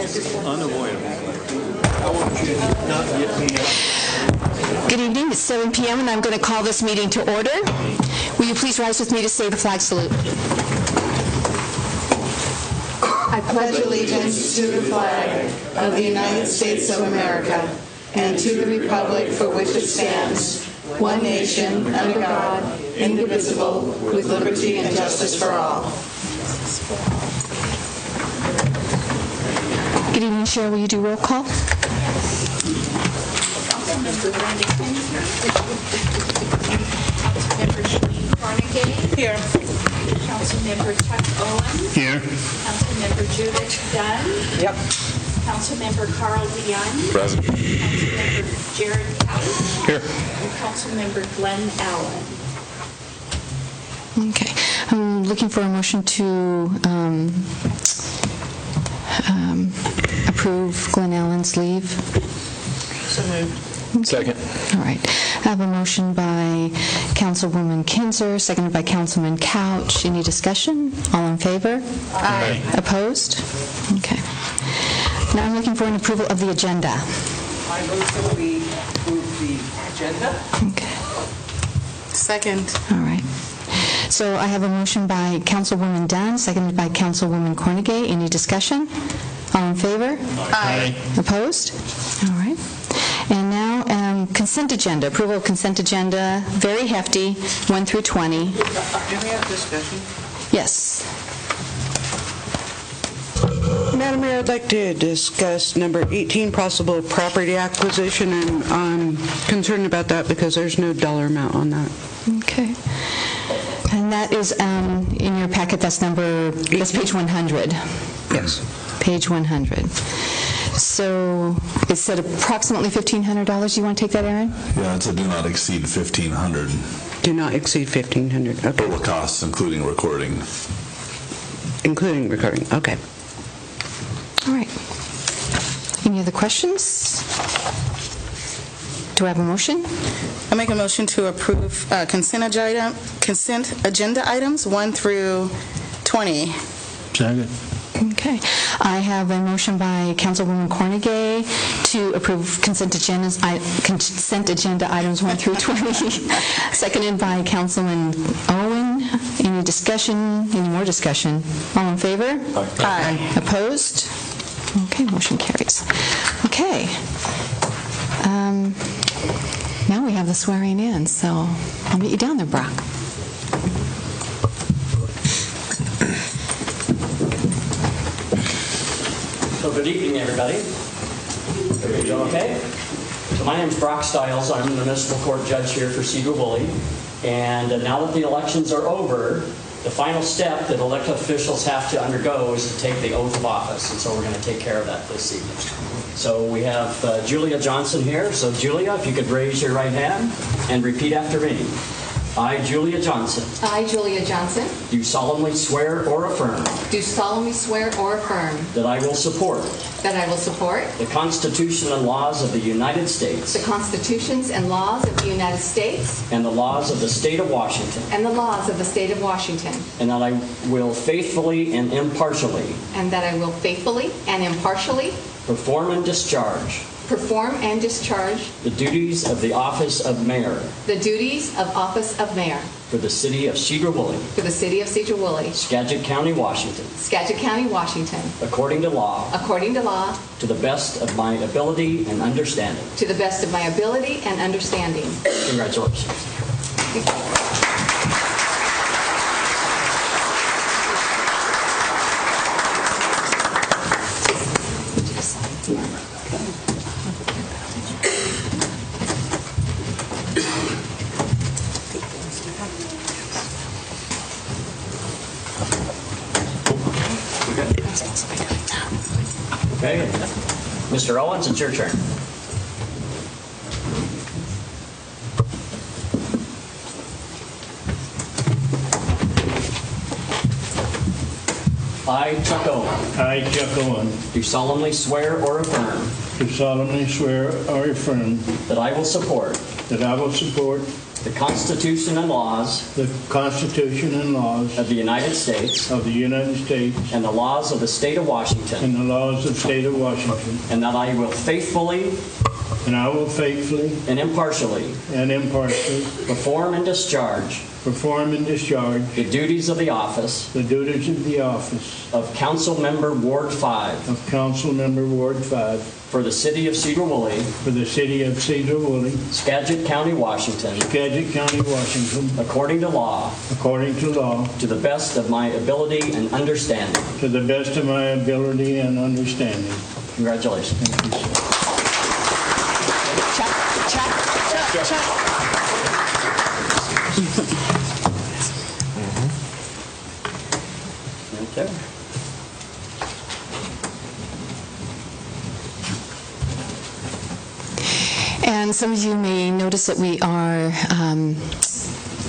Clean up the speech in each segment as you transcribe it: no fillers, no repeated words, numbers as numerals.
Unavoidable. I want you to not get me up. Good evening. It's 7 p.m. and I'm going to call this meeting to order. Will you please rise with me to say the flag salute? I pledge allegiance to the flag of the United States of America and to the republic for which it stands, one nation, under God, indivisible, with liberty and justice for all. Good evening, Cheryl. Will you do roll call? Councilmember Shane Carnegie. Here. Councilmember Chuck Owen. Here. Councilmember Judith Dunn. Yep. Councilmember Carl Leon. Present. Councilmember Jared Kelly. Here. And Councilmember Glenn Allen. Okay. I'm looking for a motion to approve Glenn Allen's leave. So moved. Second. All right. I have a motion by Councilwoman Kinzer, seconded by Councilman Couch. Any discussion? All in favor? Aye. Opposed? Okay. Now I'm looking for an approval of the agenda. I move that we approve the agenda. Okay. Second. All right. So I have a motion by Councilwoman Dunn, seconded by Councilwoman Cornegay. Any discussion? All in favor? Aye. Opposed? All right. And now consent agenda, approval of consent agenda, very hefty, 1 through 20. Do we have discussion? Yes. Madam Mayor, I'd like to discuss number 18, possible property acquisition, and I'm concerned about that because there's no dollar amount on that. Okay. And that is in your packet, that's page 100. Yes. Page 100. So it said approximately $1,500. You want to take that, Aaron? Yeah, it's a do not exceed 1,500. Do not exceed 1,500. Okay. Total costs, including recording. Including recording. Okay. All right. Any other questions? Do I have a motion? I make a motion to approve consent agenda items 1 through 20. Second. Okay. I have a motion by Councilwoman Cornegay to approve consent agenda items 1 through 20, seconded by Councilman Owen. Any discussion? Any more discussion? All in favor? Aye. Opposed? Okay, motion carries. Okay. Now we have the swearing in, so I'll meet you down there, Brock. So good evening, everybody. Everybody doing okay? So my name is Brock Stiles. I'm the municipal court judge here for Sedro-Woolley. And now that the elections are over, the final step that elected officials have to undergo is to take the oath of office. And so we're going to take care of that this evening. So we have Julia Johnson here. So Julia, if you could raise your right hand and repeat after me. I, Julia Johnson, I, Julia Johnson, do solemnly swear or affirm do solemnly swear or affirm that I will support that I will support the Constitution and laws of the United States the constitutions and laws of the United States and the laws of the state of Washington, and the laws of the state of Washington, and that I will faithfully and impartially and that I will faithfully and impartially perform and discharge the duties of the office of mayor the duties of office of mayor for the city of Sedro-Woolley, for the city of Sedro-Woolley, Skagit County, Washington, Skagit County, Washington, according to law, to to the best of my ability and understanding. the best of my ability and understanding. Congratulations. Okay. Mr. Owens, it's your turn. I, Chuck Owen, I, Chuck Owen, do solemnly swear or affirm do solemnly swear or affirm that I will support that I will support the the Constitution and laws the Constitution and laws of the United States of the United States and the laws of the state of Washington, and the laws of the state of Washington, and that I will faithfully and I will faithfully and impartially and impartially perform and discharge the duties of the office of Council Member Ward 5 of Council Member Ward 5 for the city of Sedro-Woolley, for the city of Sedro-Woolley, Skagit County, Washington, Skagit County, Washington, according to law, to the best of my ability and understanding. the best of my ability and understanding. Congratulations. Thank you, sir. Okay. And some of you may notice that we are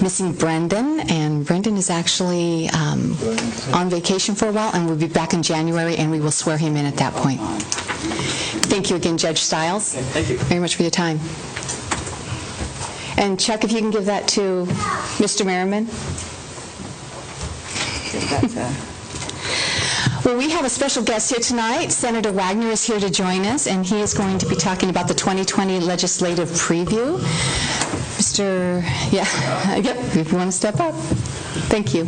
missing Brendan, and Brendan is actually on vacation for a while, and we'll be back in January, and we will swear him in at that point. Thank you again, Judge Stiles. Thank you. Very much for your time. And Chuck, if you can give that to Mr. Merriman. Well, we have a special guest here tonight. Senator Wagner is here to join us, and he is going to be talking about the 2020 legislative preview. Mr. If you want to step up. Thank you.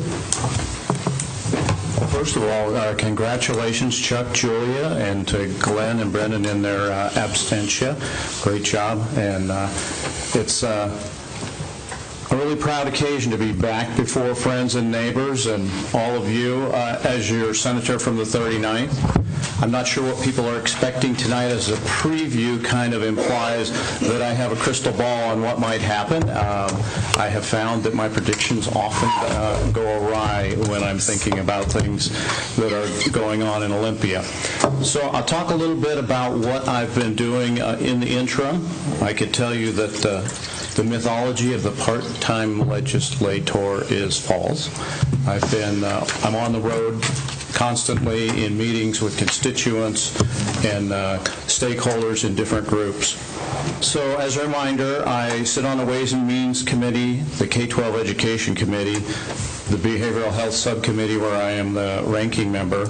Well, first of all, congratulations, Chuck, Julia, and to Glenn and Brendan in their absentia. Great job. And it's a really proud occasion to be back before friends and neighbors and all of you as your senator from the 39th. I'm not sure what people are expecting tonight as a preview kind of implies that I have a crystal ball on what might happen. I have found that my predictions often go awry when I'm thinking about things that are going on in Olympia. So I'll talk a little bit about what I've been doing in the interim. I could tell you that the mythology of the part-time legislator is false. I'm on the road constantly in meetings with constituents and stakeholders in different groups. So as a reminder, I sit on the Ways and Means Committee, the K-12 Education Committee, the Behavioral Health Subcommittee where I am the ranking member.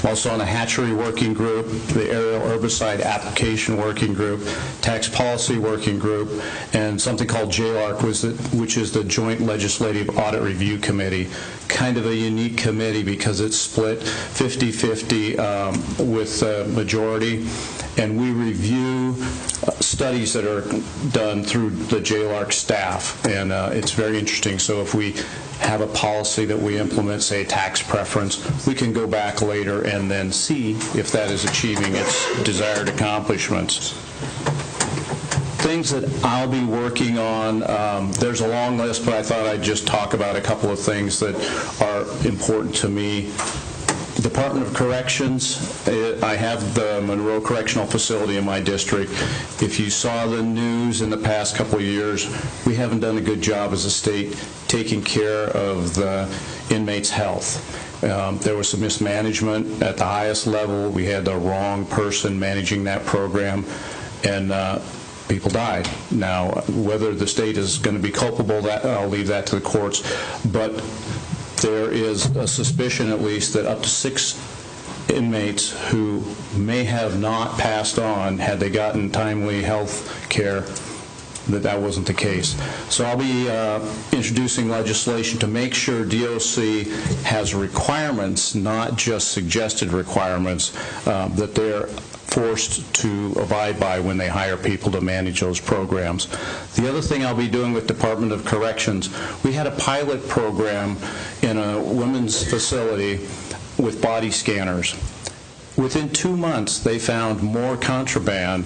I'm also on the Hatchery Working Group, the Aerial Herbicide Application Working Group, Tax Policy Working Group, and something called JLARC, which is the Joint Legislative Audit Review Committee. Kind of a unique committee because it's split 50-50 with the majority, and we review studies that are done through the JLARC staff, and it's very interesting. So if we have a policy that we implement, say a tax preference, we can go back later and then see if that is achieving its desired accomplishments. Things that I'll be working on, there's a long list, but I thought I'd just talk about a couple of things that are important to me. Department of Corrections, I have the Monroe Correctional Facility in my district. If you saw the news in the past couple of years, we haven't done a good job as a state taking care of the inmates' health. There was some mismanagement at the highest level. We had the wrong person managing that program, and people died. Now, whether the state is going to be culpable, I'll leave that to the courts, but there is a suspicion, at least, that up to 6 inmates who may have not passed on had they gotten timely health care, that wasn't the case. So I'll be introducing legislation to make sure DOC has requirements, not just suggested requirements, that they're forced to abide by when they hire people to manage those programs. The other thing I'll be doing with Department of Corrections, we had a pilot program in a women's facility with body scanners. Within 2 months, they found more contraband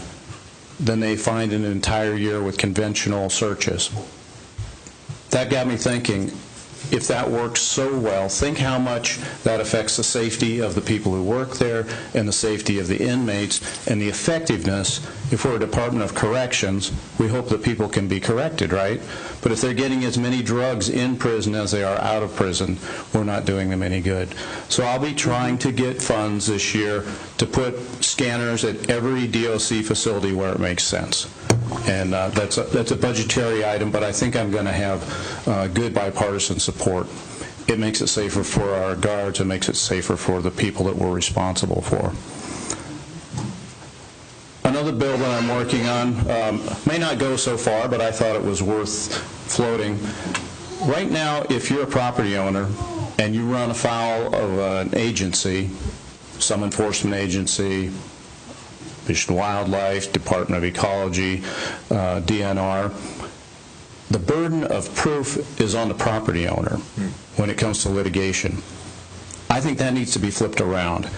than they find in an entire year with conventional searches. That got me thinking, if that works so well, think how much that affects the safety of the people who work there and the safety of the inmates and the effectiveness. If we're a Department of Corrections, we hope that people can be corrected, right? But if they're getting as many drugs in prison as they are out of prison, we're not doing them any good. So I'll be trying to get funds this year to put scanners at every DOC facility where it makes sense. and that's a budgetary item, but I think I'm going to have good bipartisan support. It makes it safer for our guards. It makes it safer for the people that we're responsible for. Another bill that I'm working on may not go so far, but I thought it was worth floating. Right now, if you're a property owner and you run afoul of an agency, some enforcement agency, Fish and Wildlife, Department of Ecology, DNR, the burden of proof is on the property owner when it comes to litigation. I think that needs to be flipped around.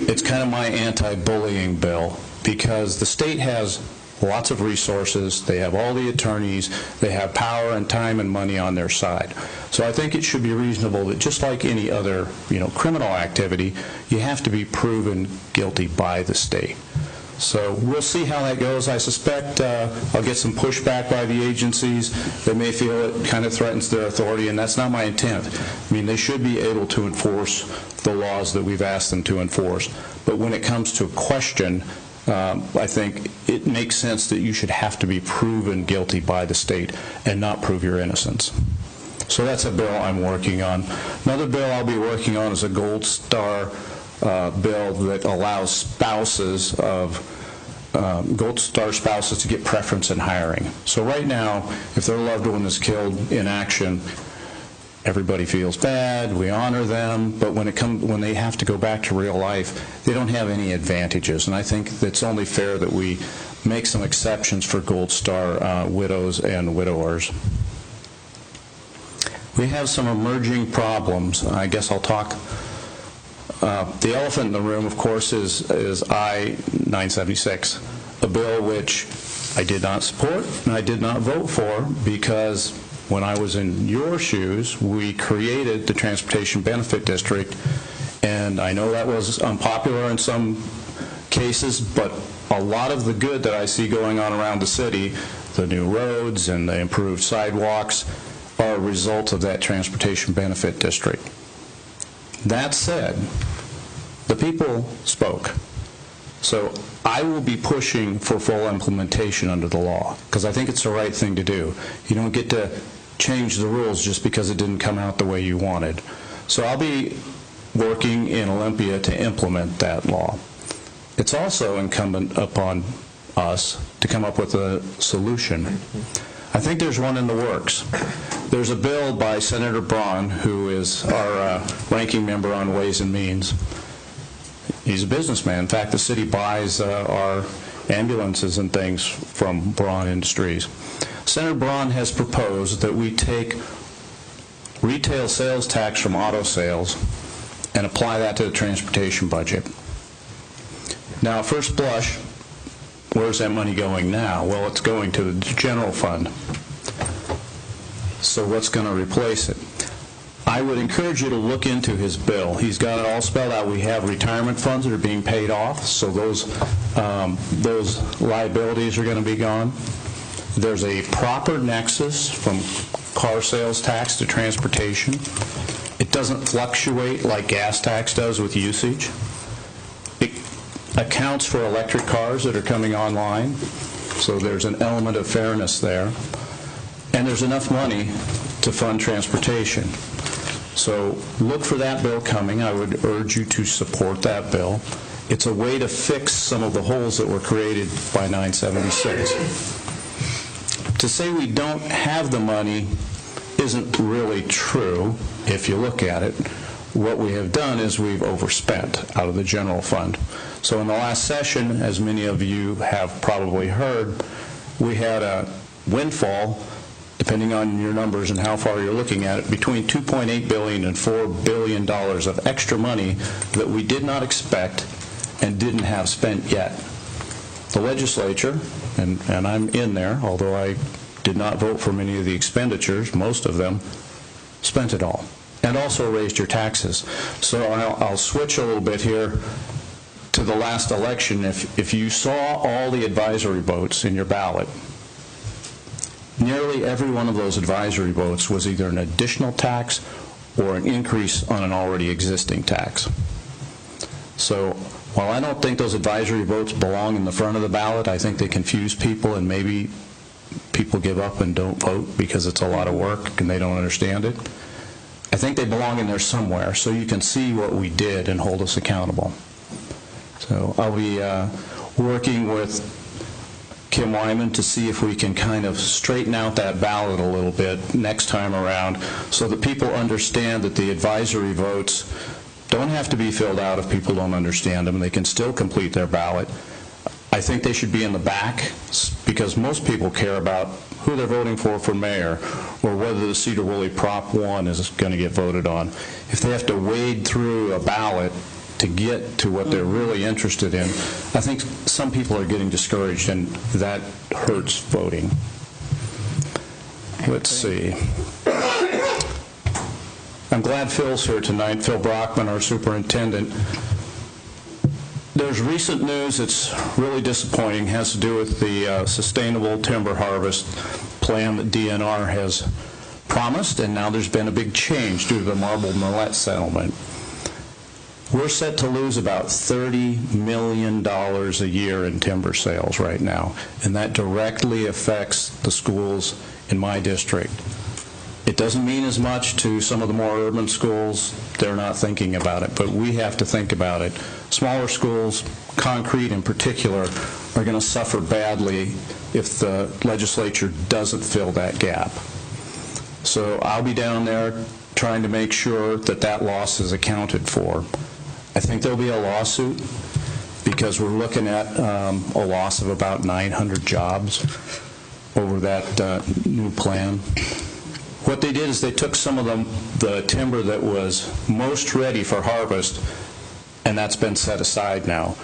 It's kind of my anti-bullying bill, because the state has lots of resources, they have all the attorneys, they have power and time and money on their side. So I think it should be reasonable that just like any other, criminal activity, you have to be proven guilty by the state. So we'll see how that goes. I suspect I'll get some pushback by the agencies. They may feel it kind of threatens their authority, and that's not my intent. I mean, they should be able to enforce the laws that we've asked them to enforce. But when it comes to a question, I think it makes sense that you should have to be proven guilty by the state and not prove your innocence. So that's a bill I'm working on. Another bill I'll be working on is a Gold Star bill that allows spouses of Gold Star spouses to get preference in hiring. So right now, if their loved one is killed in action, everybody feels bad, we honor them, but when they have to go back to real life, they don't have any advantages. And I think it's only fair that we make some exceptions for Gold Star widows and widowers. We have some emerging problems. I guess I'll talk. The elephant in the room, of course, is I-976, a bill which I did not support and I did not vote for because when I was in your shoes, we created the Transportation Benefit District, and I know that was unpopular in some cases, but a lot of the good that I see going on around the city, the new roads and the improved sidewalks, are a result of that Transportation Benefit District. That said, the people spoke. So I will be pushing for full implementation under the law, because I think it's the right thing to do. You don't get to change the rules just because it didn't come out the way you wanted. So I'll be working in Olympia to implement that law. It's also incumbent upon us to come up with a solution. I think there's one in the works. There's a bill by Senator Braun, who is our ranking member on Ways and Means. He's a businessman. In fact, the city buys our ambulances and things from Braun Industries. Senator Braun has proposed that we take retail sales tax from auto sales and apply that to the transportation budget. Now, at first blush, where's that money going now? Well, it's going to the general fund. So what's going to replace it? I would encourage you to look into his bill. He's got it all spelled out. We have retirement funds that are being paid off, so those liabilities are going to be gone. There's a proper nexus from car sales tax to transportation. It doesn't fluctuate like gas tax does with usage. It accounts for electric cars that are coming online, so there's an element of fairness there. And there's enough money to fund transportation. So look for that bill coming. I would urge you to support that bill. It's a way to fix some of the holes that were created by 976. To say we don't have the money isn't really true if you look at it. What we have done is we've overspent out of the general fund. So in the last session, as many of you have probably heard, we had a windfall, depending on your numbers and how far you're looking at it, between $2.8 billion and $4 billion of extra money that we did not expect and didn't have spent yet. The legislature, and I'm in there, although I did not vote for many of the expenditures, most of them, spent it all, and also raised your taxes. So I'll switch a little bit here to the last election. If you saw all the advisory votes in your ballot, nearly every one of those advisory votes was either an additional tax or an increase on an already existing tax. So While I don't think those advisory votes belong in the front of the ballot, I think they confuse people, and maybe people give up and don't vote because it's a lot of work and they don't understand it. I think they belong in there somewhere, so you can see what we did and hold us accountable. So I'll be working with Kim Wyman to see if we can kind of straighten out that ballot a little bit next time around so that people understand that the advisory votes don't have to be filled out if people don't understand them. They can still complete their ballot. I think they should be in the back because most people care about who they're voting for mayor or whether the Sedro-Woolley Prop 1 is going to get voted on. If they have to wade through a ballot to get to what they're really interested in, I think some people are getting discouraged, and that hurts voting. Let's see. I'm glad Phil's here tonight, Phil Brockman, our superintendent. There's recent news that's really disappointing, has to do with the sustainable timber harvest plan that DNR has promised, and now there's been a big change due to the Marble Millet settlement. We're set to lose about $30 million a year in timber sales right now, and that directly affects the schools in my district. It doesn't mean as much to some of the more urban schools. They're not thinking about it, but we have to think about it. Smaller schools, concrete in particular, are going to suffer badly if the legislature doesn't fill that gap. So I'll be down there trying to make sure that that loss is accounted for. I think there'll be a lawsuit because we're looking at a loss of about 900 jobs over that new plan. What they did is they took some of the timber that was most ready for harvest, and that's been set aside now.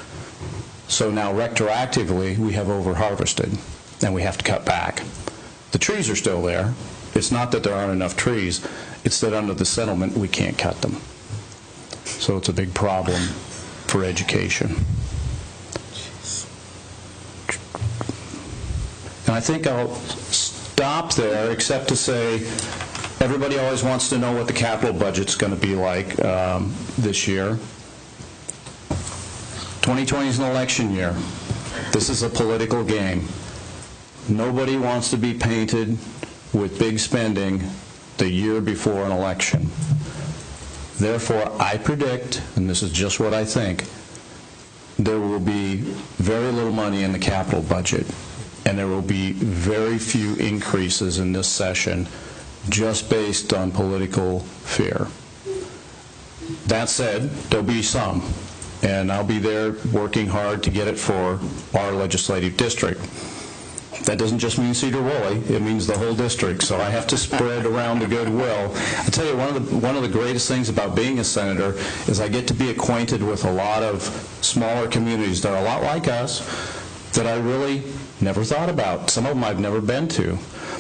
So now retroactively, we have over-harvested, and we have to cut back. The trees are still there. It's not that there aren't enough trees. It's that under the settlement, we can't cut them. So it's a big problem for education. And I think I'll stop there, except to say everybody always wants to know what the capital budget's going to be like this year. 2020 is an election year. This is a political game. Nobody wants to be painted with big spending the year before an election. Therefore, I predict, and this is just what I think, there will be very little money in the capital budget, and there will be very few increases in this session just based on political fear. That said, there'll be some, and I'll be there working hard to get it for our legislative district. That doesn't just mean Sedro-Woolley, it means the whole district, so I have to spread around the goodwill. I'll tell you, one of the greatest things about being a senator is I get to be acquainted with a lot of smaller communities that are a lot like us that I really never thought about. Some of them I've never been to.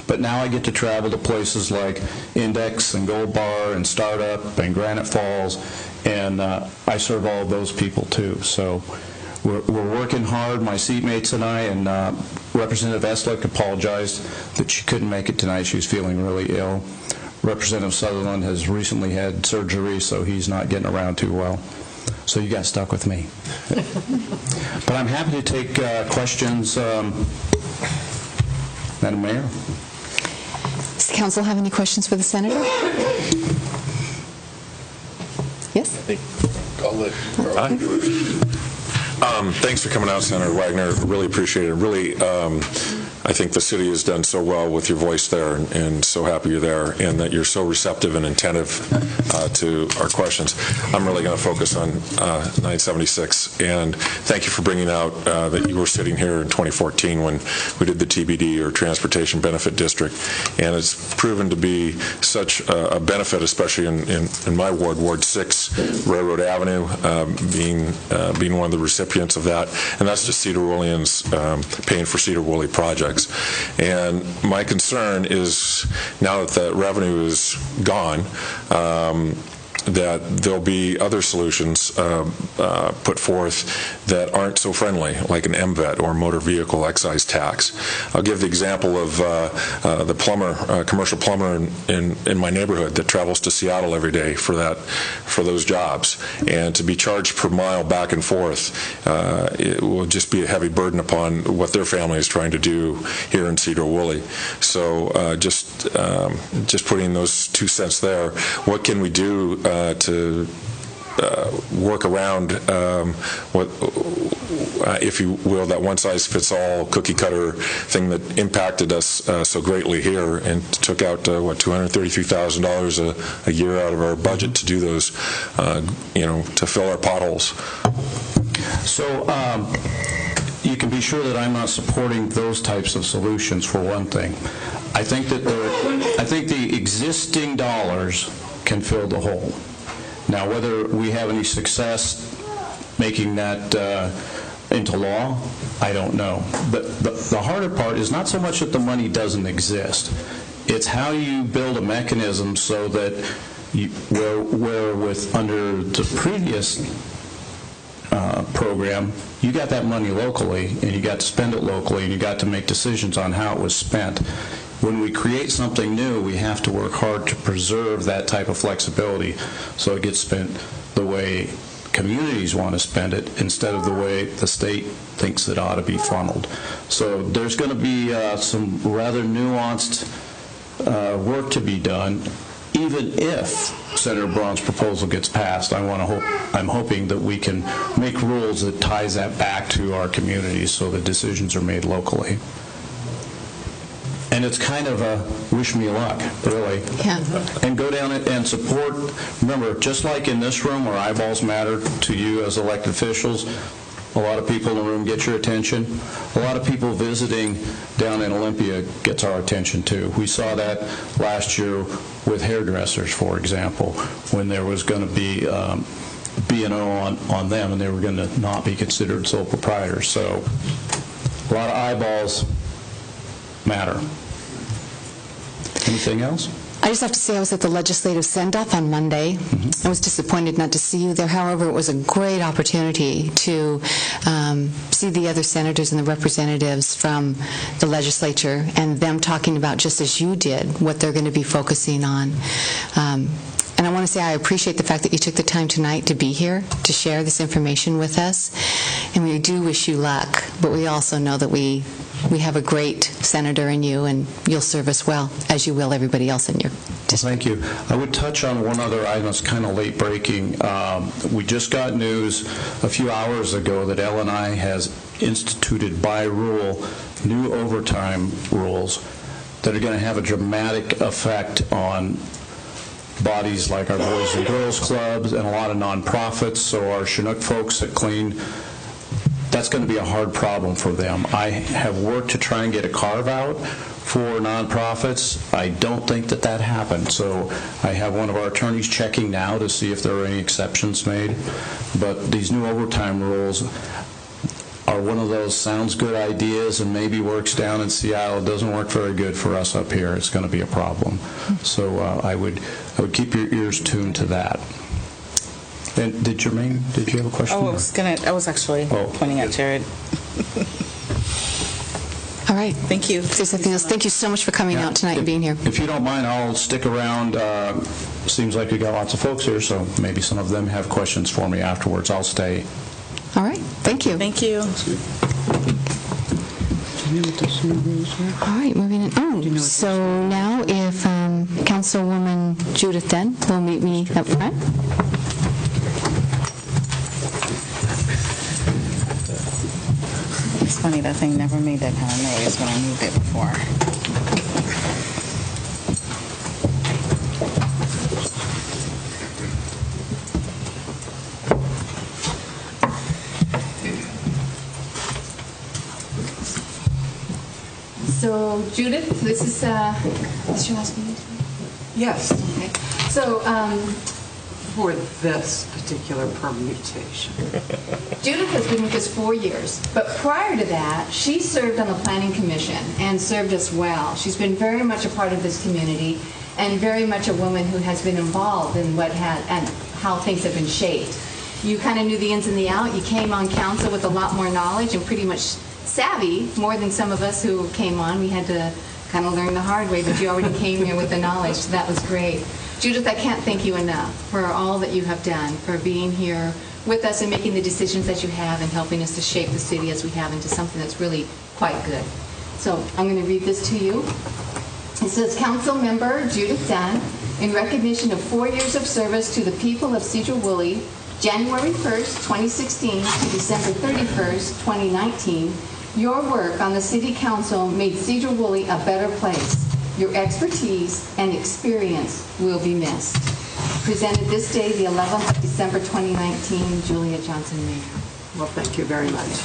But now I get to travel to places like Index and Gold Bar and Startup and Granite Falls, and I serve all of those people too. So we're working hard, my seatmates and I, and Representative Eslick apologized that she couldn't make it tonight. She was feeling really ill. Representative Sutherland has recently had surgery, so he's not getting around too well. So you got stuck with me. But I'm happy to take questions. Madam Mayor? Does the council have any questions for the senator? Yes? Thanks for coming out, Senator Wagner. Really appreciate it. Really, I think the city has done so well with your voice there, and so happy you're there, and that you're so receptive and attentive to our questions. I'm really going to focus on 976, and thank you for bringing out that you were sitting here in 2014 when we did the TBD, or Transportation Benefit District, and it's proven to be such a benefit, especially in my ward, Ward 6, Railroad Avenue, being one of the recipients of that, and that's just Sedro-Woolleyans paying for Sedro-Woolley projects. And my concern is, now that the revenue is gone, that there'll be other solutions put forth that aren't so friendly, like an MVET or motor vehicle excise tax. I'll give the example of the plumber, commercial plumber in my neighborhood that travels to Seattle every day for those jobs, and to be charged per mile back and forth, it will just be a heavy burden upon what their family is trying to do here in Sedro-Woolley. So just putting those 2 cents there. What can we do to work around what, if you will, that one-size-fits-all cookie-cutter thing that impacted us so greatly here and took out, $233,000 a year out of our budget to do those, to fill our potholes. So you can be sure that I'm not supporting those types of solutions, for one thing. I think the existing dollars can fill the hole. Now, whether we have any success making that into law, I don't know. But the harder part is not so much that the money doesn't exist. It's how you build a mechanism so that where with under the previous program, you got that money locally, and you got to spend it locally, and you got to make decisions on how it was spent. When we create something new, we have to work hard to preserve that type of flexibility so it gets spent the way communities want to spend it instead of the way the state thinks it ought to be funneled. So there's going to be some rather nuanced work to be done. Even if Senator Braun's proposal gets passed, I'm hoping that we can make rules that ties that back to our communities so the decisions are made locally. And it's kind of a wish me luck, really. Yeah. And go down and support. Remember, just like in this room where eyeballs matter to you as elected officials, a lot of people in the room get your attention. A lot of people visiting down in Olympia gets our attention, too. We saw that last year with hairdressers, for example, when there was going to be B&O on them, and they were going to not be considered sole proprietors. So a lot of eyeballs matter. Anything else? I just have to say I was at the legislative send-off on Monday. I was disappointed not to see you there. However, it was a great opportunity to see the other senators and the representatives from the legislature and them talking about, just as you did, what they're going to be focusing on. And I want to say I appreciate the fact that you took the time tonight to be here to share this information with us. And we do wish you luck, but we also know that we have a great senator in you, and you'll serve us well, as you will everybody else in your district. Thank you. I would touch on one other item that's kind of late breaking. We just got news a few hours ago that L&I has instituted by rule new overtime rules that are going to have a dramatic effect on bodies like our Boys and Girls Clubs and a lot of nonprofits. So our Chinook folks that clean, that's going to be a hard problem for them. I have worked to try and get a carve-out for nonprofits. I don't think that happened. So I have one of our attorneys checking now to see if there are any exceptions made. But these new overtime rules are one of those sounds good ideas and maybe works down in Seattle. It doesn't work very good for us up here. It's going to be a problem. So I would keep your ears tuned to that. And Jermaine, did you have a question? Oh, I was actually pointing at Jared. All right. Thank you. If there's nothing else, thank you so much for coming out tonight and being here. If you don't mind, I'll stick around. Seems like we got lots of folks here, so maybe some of them have questions for me afterwards. I'll stay. All right. Thank you. Thank you. All right, moving on. So now if Councilwoman Judith then will meet me up front. It's funny, that thing never made that kind of noise when I moved it before. So, Judith, this is your last name? Yes, Okay. So, for this particular permutation. Judith has been with us 4 years, but prior to that, she served on the Planning Commission and served us well. She's been very much a part of this community, and very much a woman who has been involved in and how things have been shaped. You kind of knew the ins and the out. You came on council with a lot more knowledge and pretty much savvy, more than some of us who came on. We had to kind of learn the hard way, but you already came here with the knowledge, so that was great. Judith, I can't thank you enough for all that you have done, for being here with us and making the decisions that you have and helping us to shape the city as we have into something that's really quite good. So I'm going to read this to you. It says, Council Member Judith Dunn, in recognition of 4 years of service to the people of Sedro-Woolley, January 1st, 2016 to December 31st, 2019, your work on the City Council made Sedro-Woolley a better place. Your expertise and experience will be missed. Presented this day, the 11th of December, 2019, Julia Johnson, Mayor. Well, thank you very much.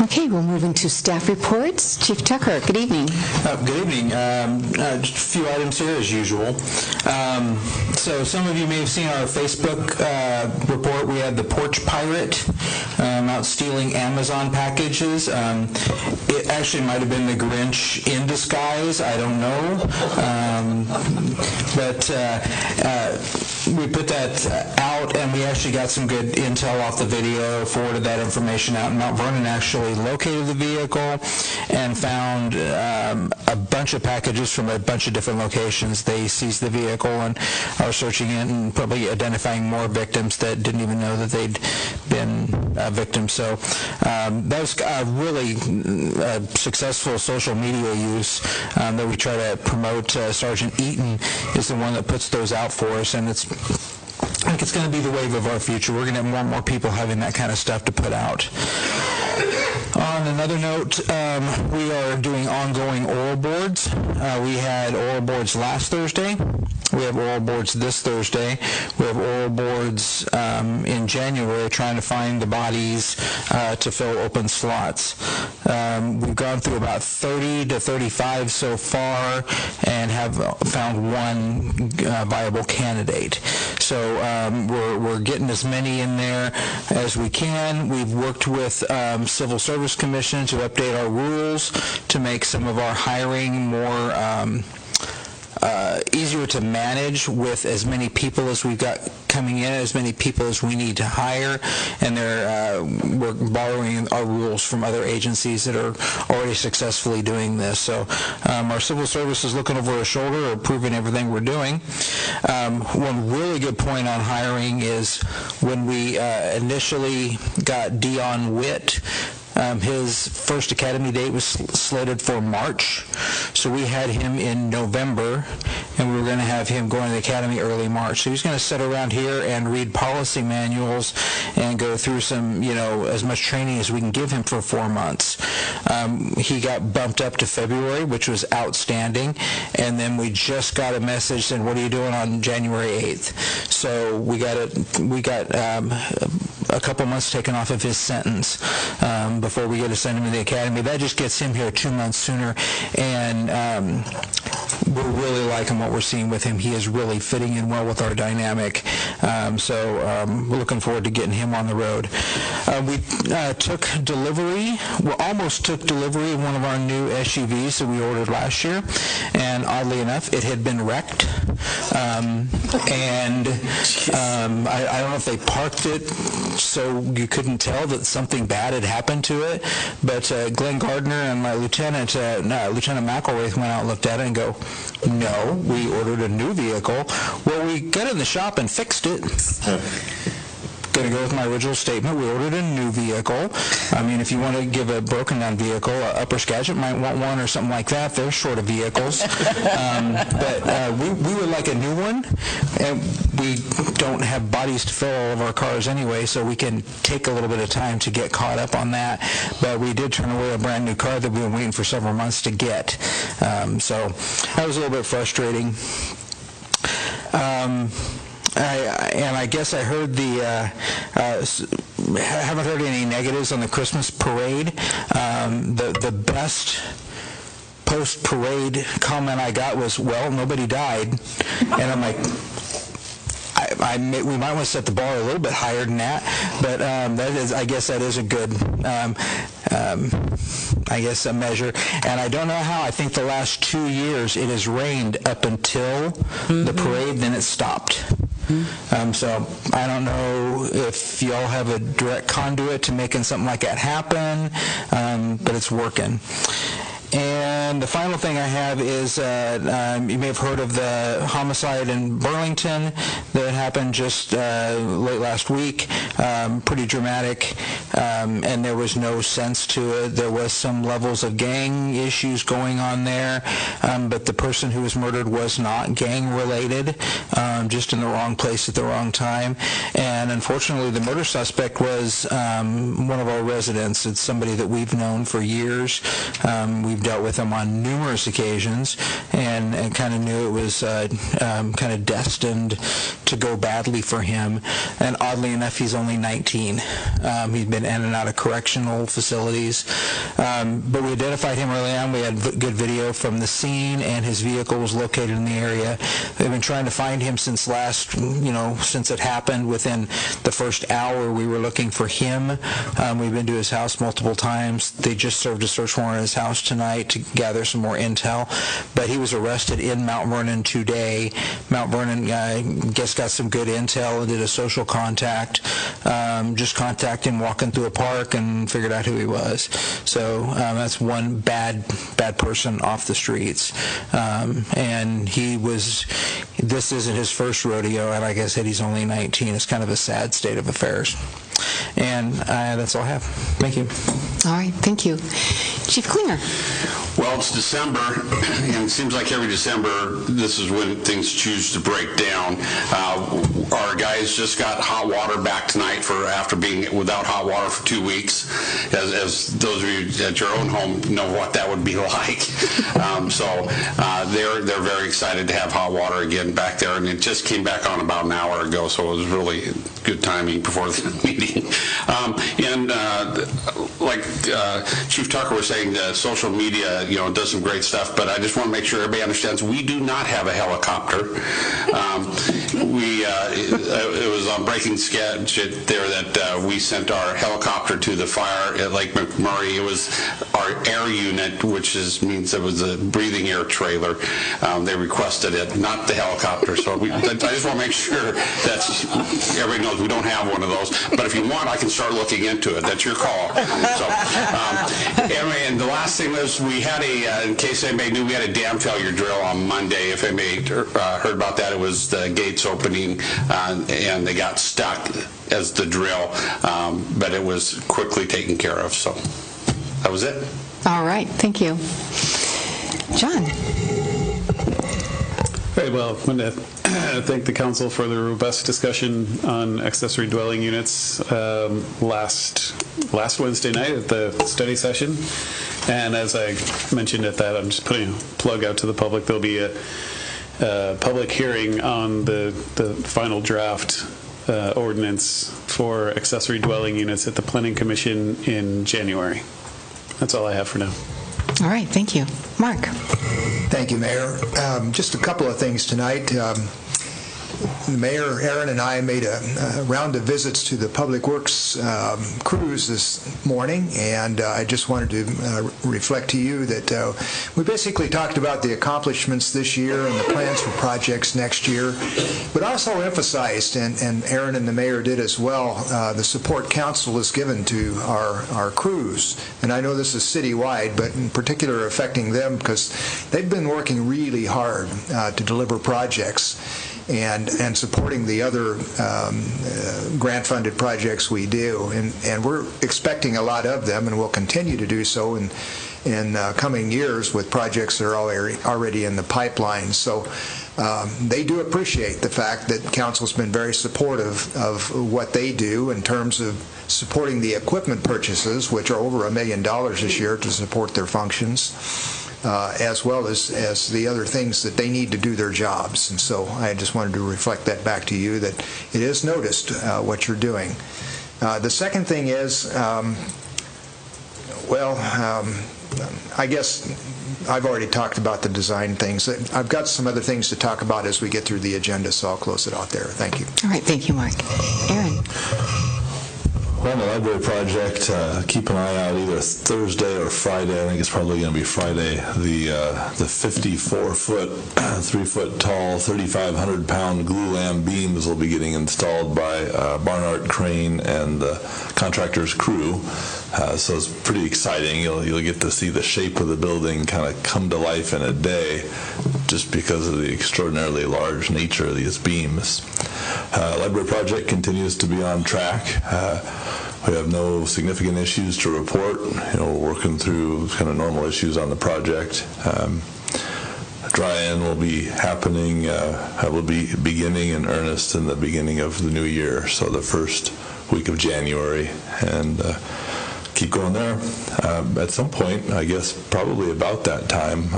Okay, we'll move into staff reports. Chief Tucker, good evening. Good evening. Just a few items here as usual. So some of you may have seen our Facebook report. We had the porch pirate out stealing Amazon packages. It actually might have been the Grinch in disguise. I don't know. But we put that out, and we actually got some good intel off the video, forwarded that information out. Mount Vernon actually located the vehicle and found a bunch of packages from a bunch of different locations. They seized the vehicle and are searching it and probably identifying more victims that didn't even know that they'd been victims. So that was a really successful social media use that we try to promote. Sergeant Eaton is the one that puts those out for us, and I think it's going to be the wave of our future. We're going to have more and more people having that kind of stuff to put out. On another note, we are doing ongoing oral boards. We had oral boards last Thursday. We have oral boards this Thursday. We have oral boards in January trying to find the bodies to fill open slots. We've gone through about 30 to 35 so far and have found one viable candidate. So we're getting as many in there as we can. We've worked with Civil Service Commission to update our rules to make some of our hiring more easier to manage with as many people as we've got coming in, as many people as we need to hire, and we're borrowing our rules from other agencies that are already successfully doing this. So our civil service is looking over our shoulder, approving everything we're doing. One really good point on hiring is when we initially got Dion Witt, his first academy date was slated for March, so we had him in November, and we were going to have him going to the academy early March. So he's going to sit around here and read policy manuals and go through some, as much training as we can give him for 4 months. He got bumped up to February, which was outstanding, and then we just got a message saying, "What are you doing on January 8th?" So we got a couple months taken off of his sentence before we get to send him to the academy. That just gets him here 2 months sooner, and we're really liking what we're seeing with him. He is really fitting in well with our dynamic, so we're looking forward to getting him on the road. We almost took delivery of one of our new SUVs that we ordered last year, and oddly enough, it had been wrecked, and I don't know if they parked it so you couldn't tell that something bad had happened to it, but Glenn Gardner and my Lieutenant McElwraith went out and looked at it and go, "No, we ordered a new vehicle." Well, we got in the shop and fixed it. Going to go with my original statement. We ordered a new vehicle. I mean, if you want to give a broken down vehicle, Upper Skagit might want one or something like that. They're short of vehicles. But we would like a new one, and we don't have bodies to fill all of our cars anyway, so we can take a little bit of time to get caught up on that. But we did turn away a brand new car that we've been waiting for several months to get. So that was a little bit frustrating. I guess I heard haven't heard any negatives on the Christmas parade. The best post-parade comment I got was, "Well, nobody died," and I'm like, we might want to set the bar a little bit higher than that, but I guess that is a good, a measure. And I don't know how. I think the last 2 years it has rained up until the parade, then it stopped. So I don't know if y'all have a direct conduit to making something like that happen, but it's working. And the final thing I have is, you may have heard of the homicide in Burlington that happened just late last week. Pretty dramatic, and there was no sense to it. There was some levels of gang issues going on there, but the person who was murdered was not gang-related, just in the wrong place at the wrong time. And unfortunately, the murder suspect was one of our residents. It's somebody that we've known for years. We've dealt with him on numerous occasions and kind of knew it was kind of destined to go badly for him. And oddly enough, he's only 19. He'd been in and out of correctional facilities. But we identified him early on. We had good video from the scene, and his vehicle was located in the area. They've been trying to find him since since it happened. Within the first hour, we were looking for him. We've been to his house multiple times. They just served a search warrant at his house tonight to gather some more intel, but he was arrested in Mount Vernon today. Mount Vernon, got some good intel and did a social contact, just contacted him walking through a park and figured out who he was. So that's one bad person off the streets. And this isn't his first rodeo, and like I said, he's only 19. It's kind of a sad state of affairs. And that's all I have. Thank you. All right, thank you. Chief Klinger. Well, it's December, and it seems like every December, this is when things choose to break down. Our guys just got hot water back tonight after being without hot water for 2 weeks. As those of you at your own home know what that would be like. So they're very excited to have hot water again back there, and it just came back on about an hour ago, so it was really good timing before the meeting. Like Chief Tucker was saying, social media does some great stuff, but I just want to make sure everybody understands we do not have a helicopter. It was on Breaking Sketch there that we sent our helicopter to the fire at Lake McMurray. It was our air unit, which means it was a breathing air trailer. They requested it, not the helicopter. So I just want to make sure that everybody knows we don't have one of those. But if you want, I can start looking into it. That's your call. So, and the last thing was we had in case anybody knew, we had a dam failure drill on Monday. If anybody heard about that, it was the gates opening and they got stuck as the drill, but it was quickly taken care of. So that was it. All right, thank you. John. Very well. I want to thank the council for the robust discussion on accessory dwelling units last Wednesday night at the study session. And as I mentioned at that, I'm just putting a plug out to the public. There'll be a public hearing on the final draft ordinance for accessory dwelling units at the Planning Commission in January. That's all I have for now. All right, thank you. Mark. Thank you, Mayor. Just a couple of things tonight. Mayor Aaron and I made a round of visits to the Public Works crews this morning, and I just wanted to reflect to you that we basically talked about the accomplishments this year and the plans for projects next year, but also emphasized, and Aaron and the Mayor did as well, the support council has given to our crews. And I know this is citywide, but in particular affecting them because they've been working really hard to deliver projects and supporting the other grant-funded projects we do. And we're expecting a lot of them, and we'll continue to do so in coming years with projects that are already in the pipeline. So they do appreciate the fact that Council's been very supportive of what they do in terms of supporting the equipment purchases, which are over $1 million this year to support their functions. as well as the other things that they need to do their jobs. And so I just wanted to reflect that back to you, that it is noticed what you're doing. The second thing is, I guess I've already talked about the design things. I've got some other things to talk about as we get through the agenda, so I'll close it out there. Thank you. All right, thank you, Mark. Aaron? Well, the library project, keep an eye out either Thursday or Friday. I think it's probably going to be Friday. The 54-foot, 3-foot tall, 3,500-pound glulam beams will be getting installed by Barnard Crane and the contractor's crew. So it's pretty exciting. You'll get to see the shape of the building kind of come to life in a day, just because of the extraordinarily large nature of these beams. Library project continues to be on track. We have no significant issues to report. We're working through kind of normal issues on the project. Dry-in will be happening, will be beginning in earnest in the beginning of the new year, so the first week of January, and keep going there. At some point, I guess probably about that time,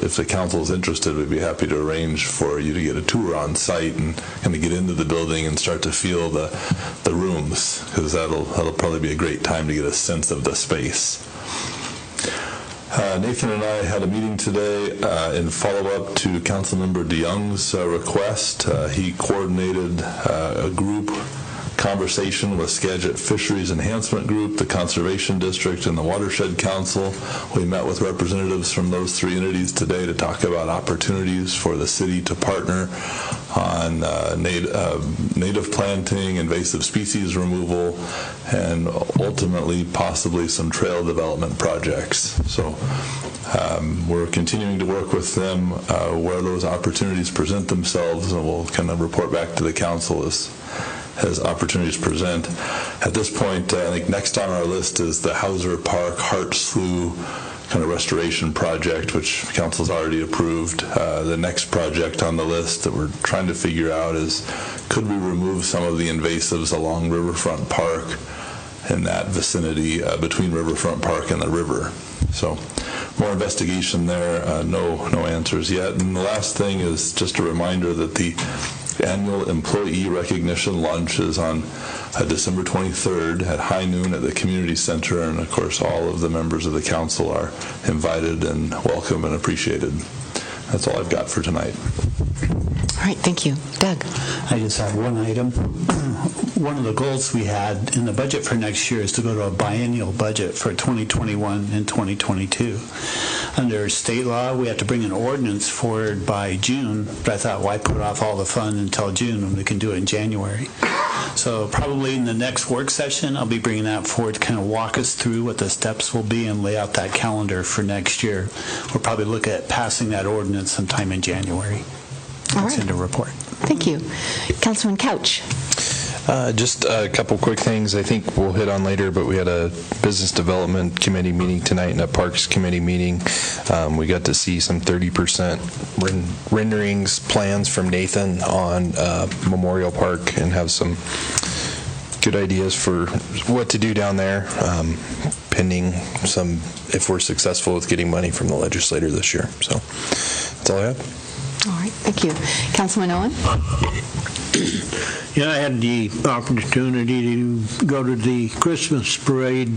if the council is interested, we'd be happy to arrange for you to get a tour on site and kind of get into the building and start to feel the rooms, because that'll probably be a great time to get a sense of the space. Nathan and I had a meeting today in follow-up to Councilmember DeYoung's request. He coordinated a group conversation with Skagit Fisheries Enhancement Group, the Conservation District, and the Watershed Council. We met with representatives from those three entities today to talk about opportunities for the city to partner on native planting, invasive species removal, and ultimately possibly some trail development projects. So we're continuing to work with them where those opportunities present themselves, and we'll kind of report back to the council as opportunities present. At this point, I think next on our list is the Hauser Park Hart Slough kind of restoration project, which council's already approved. The next project on the list that we're trying to figure out is, could we remove some of the invasives along Riverfront Park in that vicinity between Riverfront Park and the river. So more investigation there, no answers yet. And the last thing is just a reminder that the annual employee recognition lunch is on December 23rd at high noon at the community center, and of course all of the members of the council are invited and welcome and appreciated. That's all I've got for tonight. All right, thank you. Doug? I just have one item. One of the goals we had in the budget for next year is to go to a biennial budget for 2021 and 2022. Under state law, we have to bring an ordinance forward by June, but I thought, why put off all the fun until June when we can do it in January? So probably in the next work session, I'll be bringing that forward to kind of walk us through what the steps will be and lay out that calendar for next year. We'll probably look at passing that ordinance sometime in January. That's in the report. Thank you. Councilman Couch. Just a couple quick things I think we'll hit on later, but we had a Business Development Committee meeting tonight and a Parks Committee meeting. We got to see some 30% renderings, plans from Nathan on Memorial Park, and have some good ideas for what to do down there, pending some, if we're successful with getting money from the legislator this year. So that's all I have. All right, thank you. Councilman Owen? Yeah, I had the opportunity to go to the Christmas parade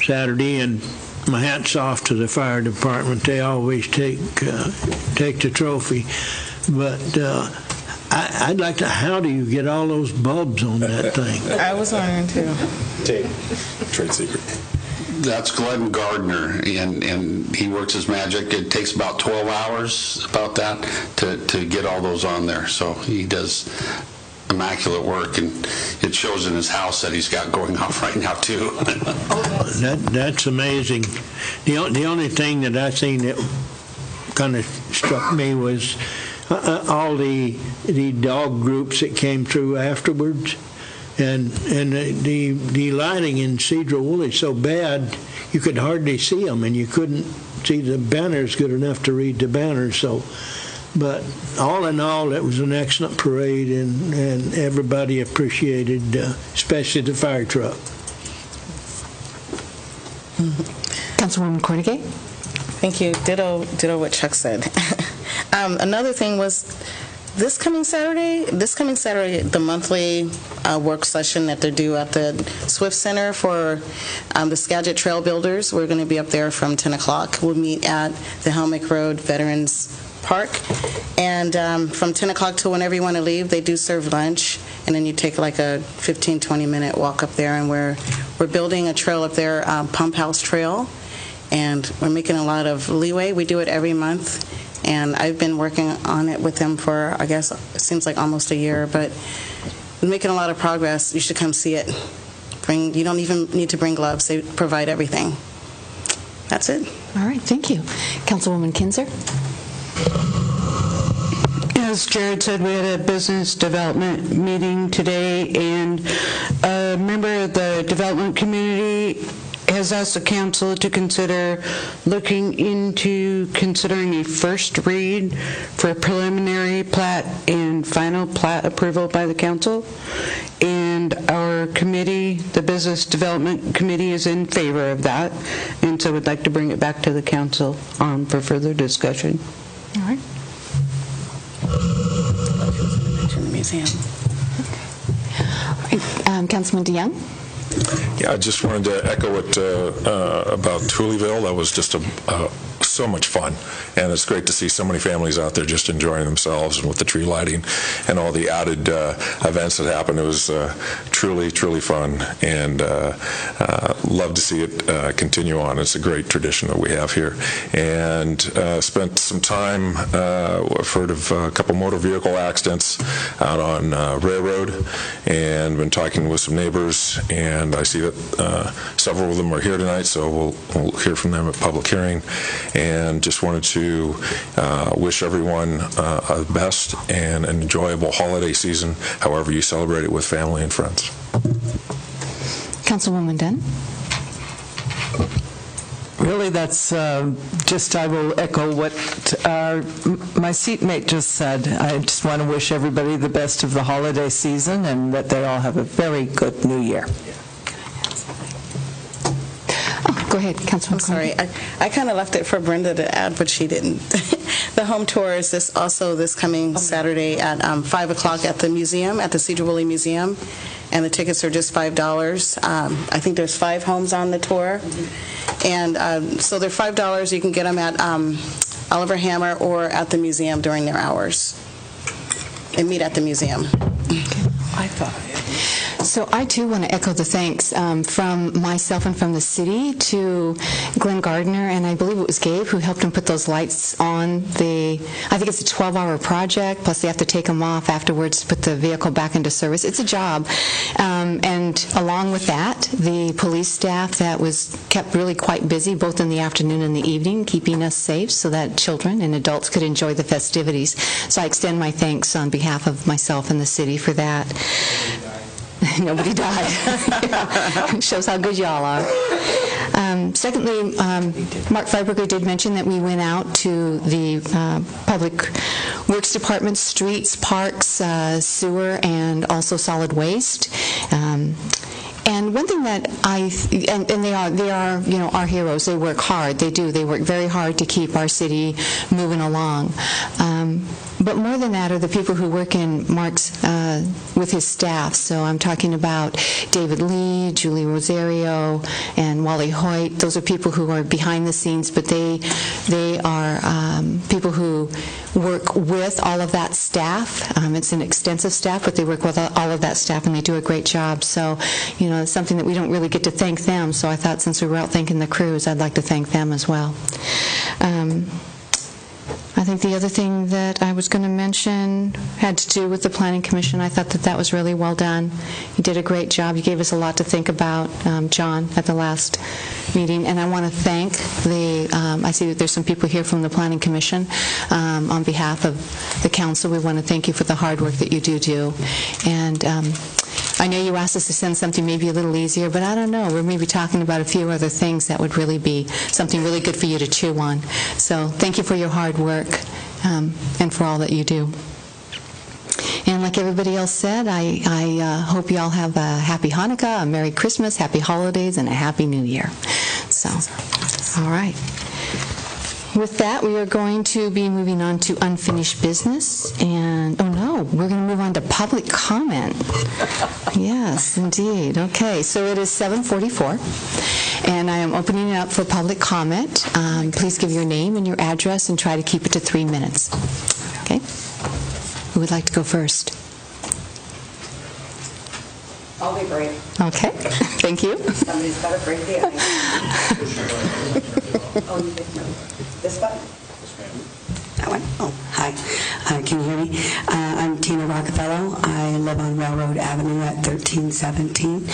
Saturday, and my hat's off to the fire department. They always take the trophy. But I'd like to, how do you get all those bulbs on that thing? I was wondering too. Trade secret. That's Glenn Gardner, and he works his magic. It takes about 12 hours, about that, to get all those on there. So he does immaculate work, and it shows in his house that he's got going off right now, too. That's amazing. The only thing that I seen that kind of struck me was all the dog groups that came through afterwards. And the lighting in Sedro-Woolley so bad you could hardly see them, and you couldn't see the banners good enough to read the banners. So, but all in all, it was an excellent parade, and everybody appreciated, especially the fire truck. Councilwoman Cornegay? Thank you. Ditto what Chuck said. Another thing was this coming Saturday, the monthly work session that they're due at the Swift Center for the Skagit Trail Builders. We're going to be up there from 10 o'clock. We'll meet at the Helmick Road Veterans Park. And from 10 o'clock to whenever you want to leave, they do serve lunch. And then you take like a 15, 20-minute walk up there. And we're building a trail up there, Pump House Trail. And we're making a lot of leeway. We do it every month. And I've been working on it with them for, I guess, it seems like almost a year. But we're making a lot of progress. You should come see it. You don't even need to bring gloves. They provide everything. That's it. All right, thank you. Councilwoman Kinzer? As Jared said, we had a business development meeting today, and a member of the development community has asked the council to consider looking into considering a first read for preliminary plat and final plat approval by the council. And our committee, the Business Development Committee, is in favor of that, and so would like to bring it back to the council for further discussion. All right. Museum. Councilman DeYoung? Yeah, I just wanted to echo it about Tooleyville. That was just so much fun, and it's great to see so many families out there just enjoying themselves, and with the tree lighting and all the added events that happened. It was truly, truly fun, and love to see it continue on. It's a great tradition that we have here. And spent some time, I've heard of a couple motor vehicle accidents out on Railroad, and been talking with some neighbors, and I see that several of them are here tonight, so we'll hear from them at public hearing. And just wanted to wish everyone the best and an enjoyable holiday season, however you celebrate it with family and friends. Councilwoman Dunn? Really, that's I will echo what my seatmate just said. I just want to wish everybody the best of the holiday season and that they all have a very good new year. Go ahead, Councilwoman. I'm sorry. I kind of left it for Brenda to add, but she didn't. The home tour is this coming Saturday at 5 o'clock at the museum, at the Sedro-Woolley Museum, and the tickets are just $5. I think there's 5 homes on the tour, and so they're $5. You can get them at Oliver Hammer or at the museum during their hours. They meet at the museum. I thought. So I, too, want to echo the thanks from myself and from the city to Glenn Gardner, and I believe it was Gabe who helped him put those lights on. I think it's a 12-hour project, plus they have to take them off afterwards to put the vehicle back into service. It's a job. And along with that, the police staff that was kept really quite busy, both in the afternoon and the evening, keeping us safe so that children and adults could enjoy the festivities. So I extend my thanks on behalf of myself and the city for that. Nobody died. Yeah. Shows how good y'all are. Secondly, Mark Freiberger did mention that we went out to the Public Works Department, streets, parks, sewer, and also solid waste. And one thing that and they are, our heroes. They work hard. They work very hard to keep our city moving along. But more than that are the people who work in Mark's, with his staff. So I'm talking about David Lee, Julie Rosario, and Wally Hoyt. Those are people who are behind the scenes, but they are people who work with all of that staff. It's an extensive staff, but they work with all of that staff, and they do a great job. So, it's something that we don't really get to thank them. So I thought since we were out thanking the crews, I'd like to thank them as well. I think the other thing that I was going to mention had to do with the Planning Commission. I thought that was really well done. You did a great job. You gave us a lot to think about, John, at the last meeting. And I want to thank I see that there's some people here from the Planning Commission. On behalf of the council, we want to thank you for the hard work that you do. And I know you asked us to send something maybe a little easier, but I don't know. We're maybe talking about a few other things that would really be something really good for you to chew on. So thank you for your hard work and for all that you do. And like everybody else said, I hope you all have a happy Hanukkah, a Merry Christmas, happy holidays, and a Happy New Year. So. All right. With that, we are going to be moving on to unfinished business, and, oh no, we're going to move on to public comment. Yes, indeed. Okay, so it is 7:44, and I am opening it up for public comment. Please give your name and your address and try to keep it to 3 minutes. Okay? Who would like to go first? I'll be brave. Okay, thank you. Somebody's got to break the ice. Oh, you didn't know. This button? That one? Oh, hi. Can you hear me? I'm Tina Rockefeller. I live on Railroad Avenue at 1317.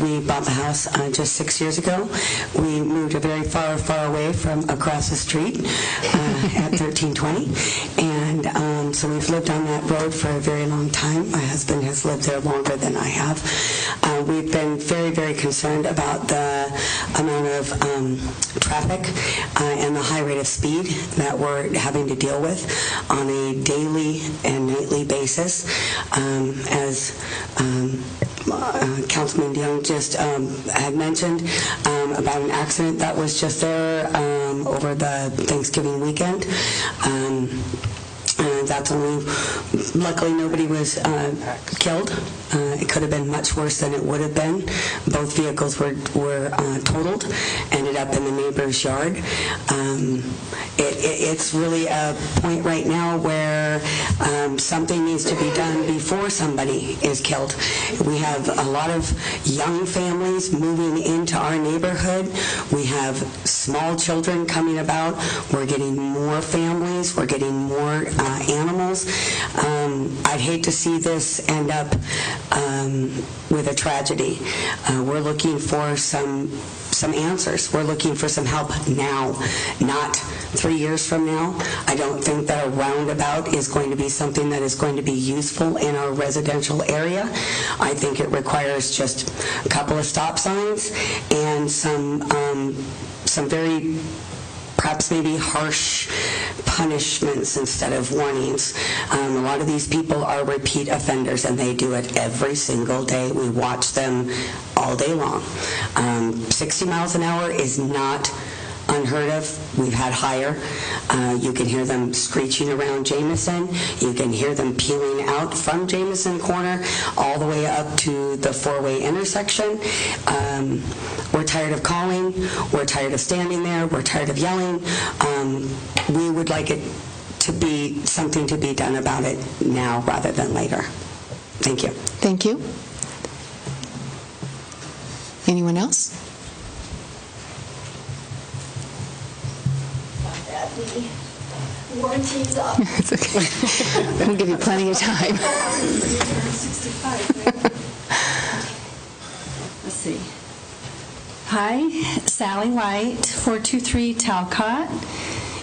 We bought the house just 6 years ago. We moved very far, far away from across the street at 1320. And so we've lived on that road for a very long time. My husband has lived there longer than I have. We've been very, very concerned about the amount of traffic and the high rate of speed that we're having to deal with on a daily and nightly basis. As Councilman DeYoung just had mentioned about an accident that was just there over the Thanksgiving weekend. That's only, luckily nobody was killed. It could have been much worse than it would have been. Both vehicles were totaled, ended up in the neighbor's yard. It's really a point right now where something needs to be done before somebody is killed. We have a lot of young families moving into our neighborhood. We have small children coming about. We're getting more families. We're getting more animals. I'd hate to see this end up with a tragedy. We're looking for some answers. We're looking for some help now, not 3 years from now. I don't think that a roundabout is going to be something that is going to be useful in our residential area. I think it requires just a couple of stop signs and some very perhaps maybe harsh punishments instead of warnings. A lot of these people are repeat offenders, and they do it every single day. We watch them all day long. 60 miles an hour is not unheard of. We've had higher. You can hear them screeching around Jameson. You can hear them peeling out from Jameson Corner all the way up to the four-way intersection. We're tired of calling. We're tired of standing there. We're tired of yelling. We would like it to be something to be done about it now rather than later. Thank you. Thank you. Anyone else? The warranty's up. It's okay. We'll give you plenty of time. 65, right? Let's see. Hi, Sally White, 423 Talcott.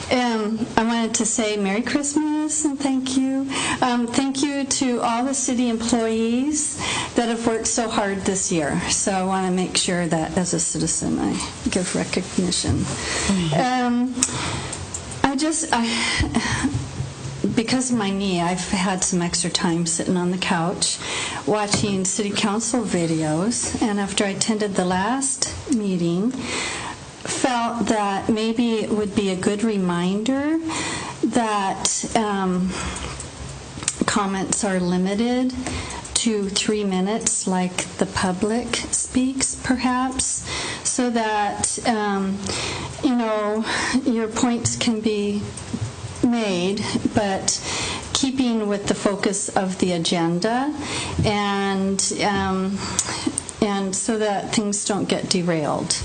I wanted to say Merry Christmas and thank you. Thank you to all the city employees that have worked so hard this year. So I want to make sure that as a citizen I give recognition. Because of my knee, I've had some extra time sitting on the couch watching city council videos, and after I attended the last meeting, felt that maybe it would be a good reminder that comments are limited to 3 minutes, like the public speaks, perhaps, so that your points can be made, but keeping with the focus of the agenda, and so that things don't get derailed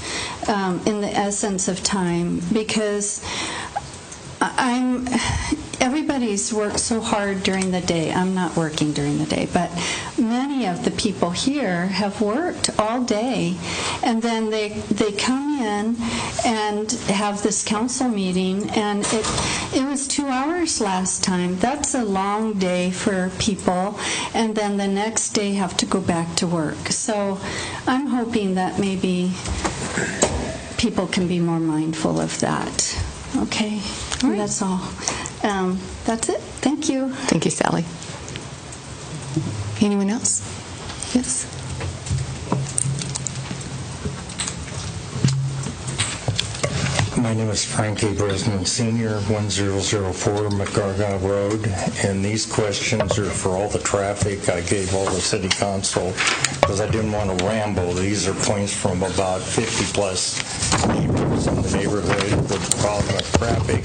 in the essence of time, because everybody's worked so hard during the day. I'm not working during the day, but many of the people here have worked all day, and then they come in and have this council meeting, and it was 2 hours last time. That's a long day for people, and then the next day have to go back to work. So I'm hoping that maybe people can be more mindful of that. Okay, right. That's all. That's it. Thank you. Thank you, Sally. Anyone else? Yes. My name is Frank A. Bresnan Sr., 1004 McGargyle Road, and these questions are for all the traffic. I gave all the city council because I didn't want to ramble. These are points from about 50-plus neighbors in the neighborhood with the problem of traffic.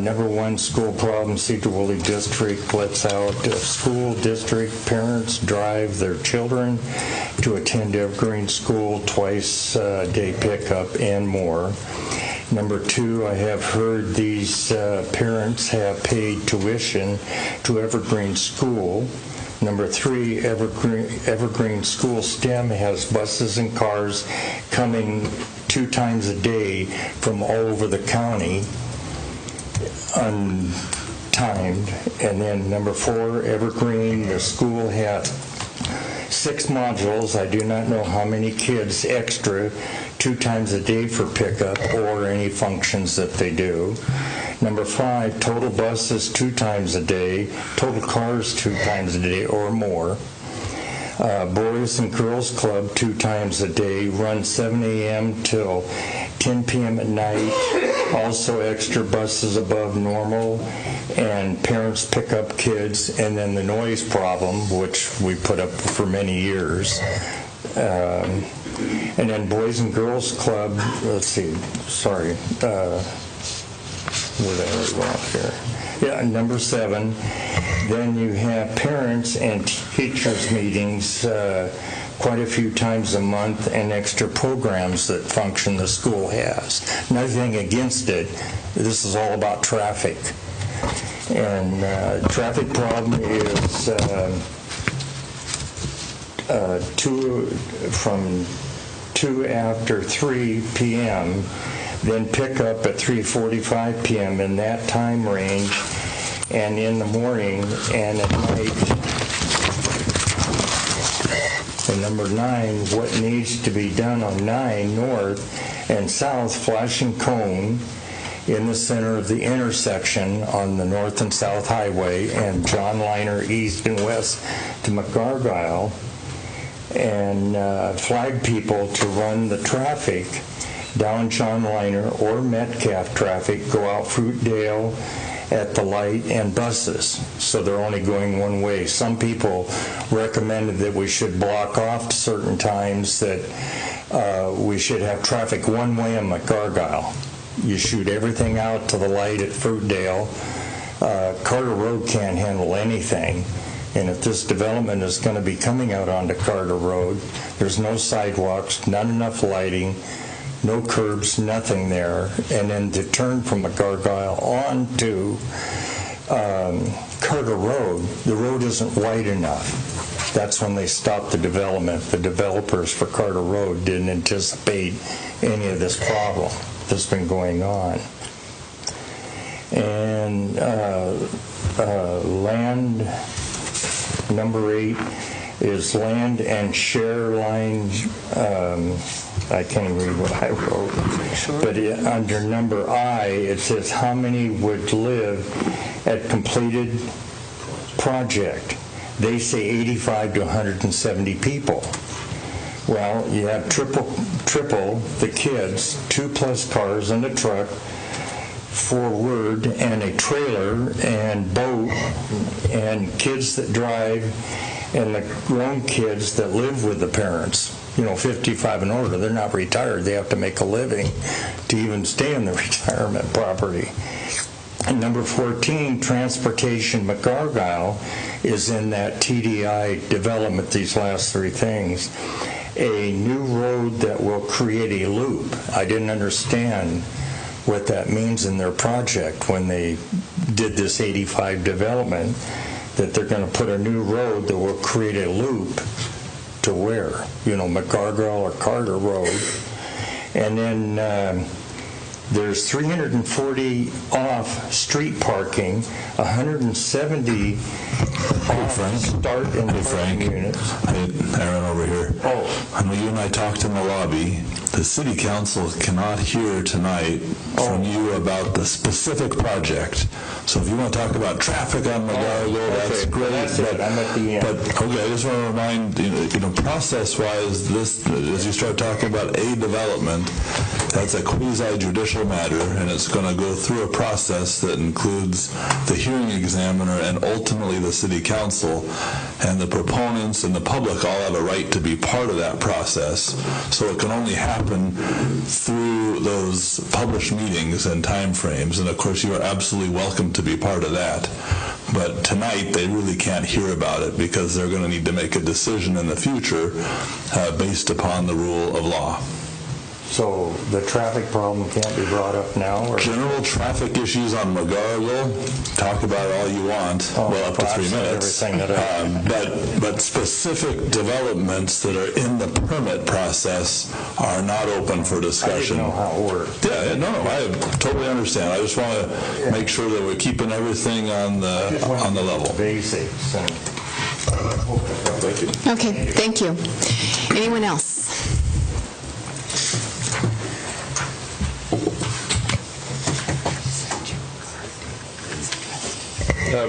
Number one, school problem, Sedro-Woolley District lets out school district parents drive their children to attend Evergreen School twice a day pickup and more. Number two, I have heard these parents have paid tuition to Evergreen School. Number three, Evergreen School STEM has buses and cars coming 2 times a day from all over the county, untimed. And then number four, Evergreen, the school has 6 modules. I do not know how many kids extra 2 times a day for pickup or any functions that they do. Number 5, total buses 2 times a day, total cars 2 times a day or more. Boys and Girls Club 2 times a day, run 7 a.m. till 10 p.m. at night. Also extra buses above normal, and parents pick up kids. And then the noise problem, which we put up for many years. And then Boys and Girls Club, let's see, sorry, where the hell are we going here? Yeah, number 7. Then you have parents and teachers meetings quite a few times a month, and extra programs that function the school has. Nothing against it. This is all about traffic. And traffic problem is from 2 after 3 p.m., then pick up at 3:45 p.m. in that time range, and in the morning and at night. And number 9, what needs to be done on 9 north and south flashing cone in the center of the intersection on the north and south highway and John Liner east and west to McGargyle, and flag people to run the traffic down John Liner or Metcalf traffic, go out Fruitdale at the light, and buses, so they're only going one way. Some people recommended that we should block off certain times, that we should have traffic one way in McGargyle. You shoot everything out to the light at Fruitdale. Carter Road can't handle anything. And if this development is going to be coming out onto Carter Road, there's no sidewalks, not enough lighting, no curbs, nothing there. And then to turn from McGargyle on to Carter Road, the road isn't wide enough. That's when they stopped the development. The developers for Carter Road didn't anticipate any of this problem that's been going on. And land, number 8, is land and share line. I can't even read what I wrote. Sure. But under number I, it says how many would live at completed project. They say 85 to 170 people. Well, you have triple the kids, 2 plus cars and a truck, forward, and a trailer and boat, and kids that drive, and the grown kids that live with the parents. 55 and older, they're not retired. They have to make a living to even stay in the retirement property. And number 14, transportation McGargyle is in that TDI development, these last 3 things. A new road that will create a loop. I didn't understand what that means in their project when they did this 85 development, that they're going to put a new road that will create a loop to where? McGargyle or Carter Road. And then there's 340 off-street parking, 170 off-start and parking units. I ran over here. I know you and I talked in the lobby, the city council cannot hear tonight from you about the specific project. So if you want to talk about traffic on McGargle, that's great. That's it. I'm at the end. But okay, I just want to remind, process-wise, this, as you start talking about a development, that's a quasi-judicial matter, and it's going to go through a process that includes the hearing examiner and ultimately the city council, and the proponents and the public all have a right to be part of that process. So it can only happen through those published meetings and timeframes, and of course you are absolutely welcome to be part of that. But tonight they really can't hear about it because they're going to need to make a decision in the future based upon the rule of law. So the traffic problem can't be brought up now? Or? General traffic issues on McGargle, talk about all you want, up to 3 minutes. But specific developments that are in the permit process are not open for discussion. I didn't know how it worked. Yeah, no, I totally understand. I just want to make sure that we're keeping everything on the level. Basics. Thank you. Okay, thank you. Anyone else?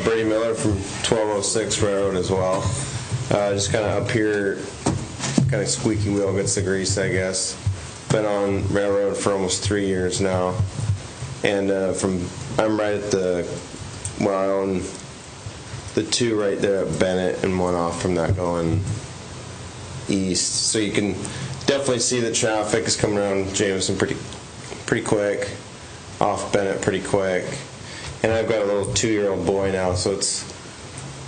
Brady Miller from 1206 Railroad as well. Just kind of up here, kind of squeaky wheel gets the grease, I guess. Been on railroad for almost 3 years now, and I'm right at I own the two right there at Bennett and one off from that going east. So you can definitely see the traffic is coming around Jameson pretty quick, off Bennett pretty quick. And I've got a little 2-year-old boy now, so it's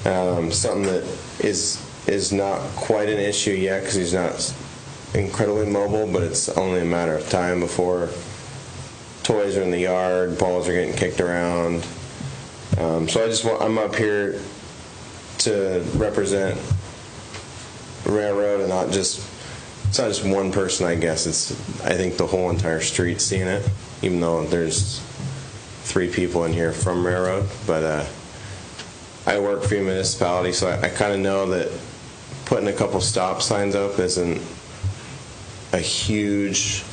something that is not quite an issue yet because he's not incredibly mobile, but it's only a matter of time before toys are in the yard, balls are getting kicked around. So I'm up here to represent railroad and it's not just one person, I guess. I think the whole entire street's seeing it, even though there's 3 people in here from railroad, but I work for a municipality, so I kind of know that putting a couple stop signs up isn't a huge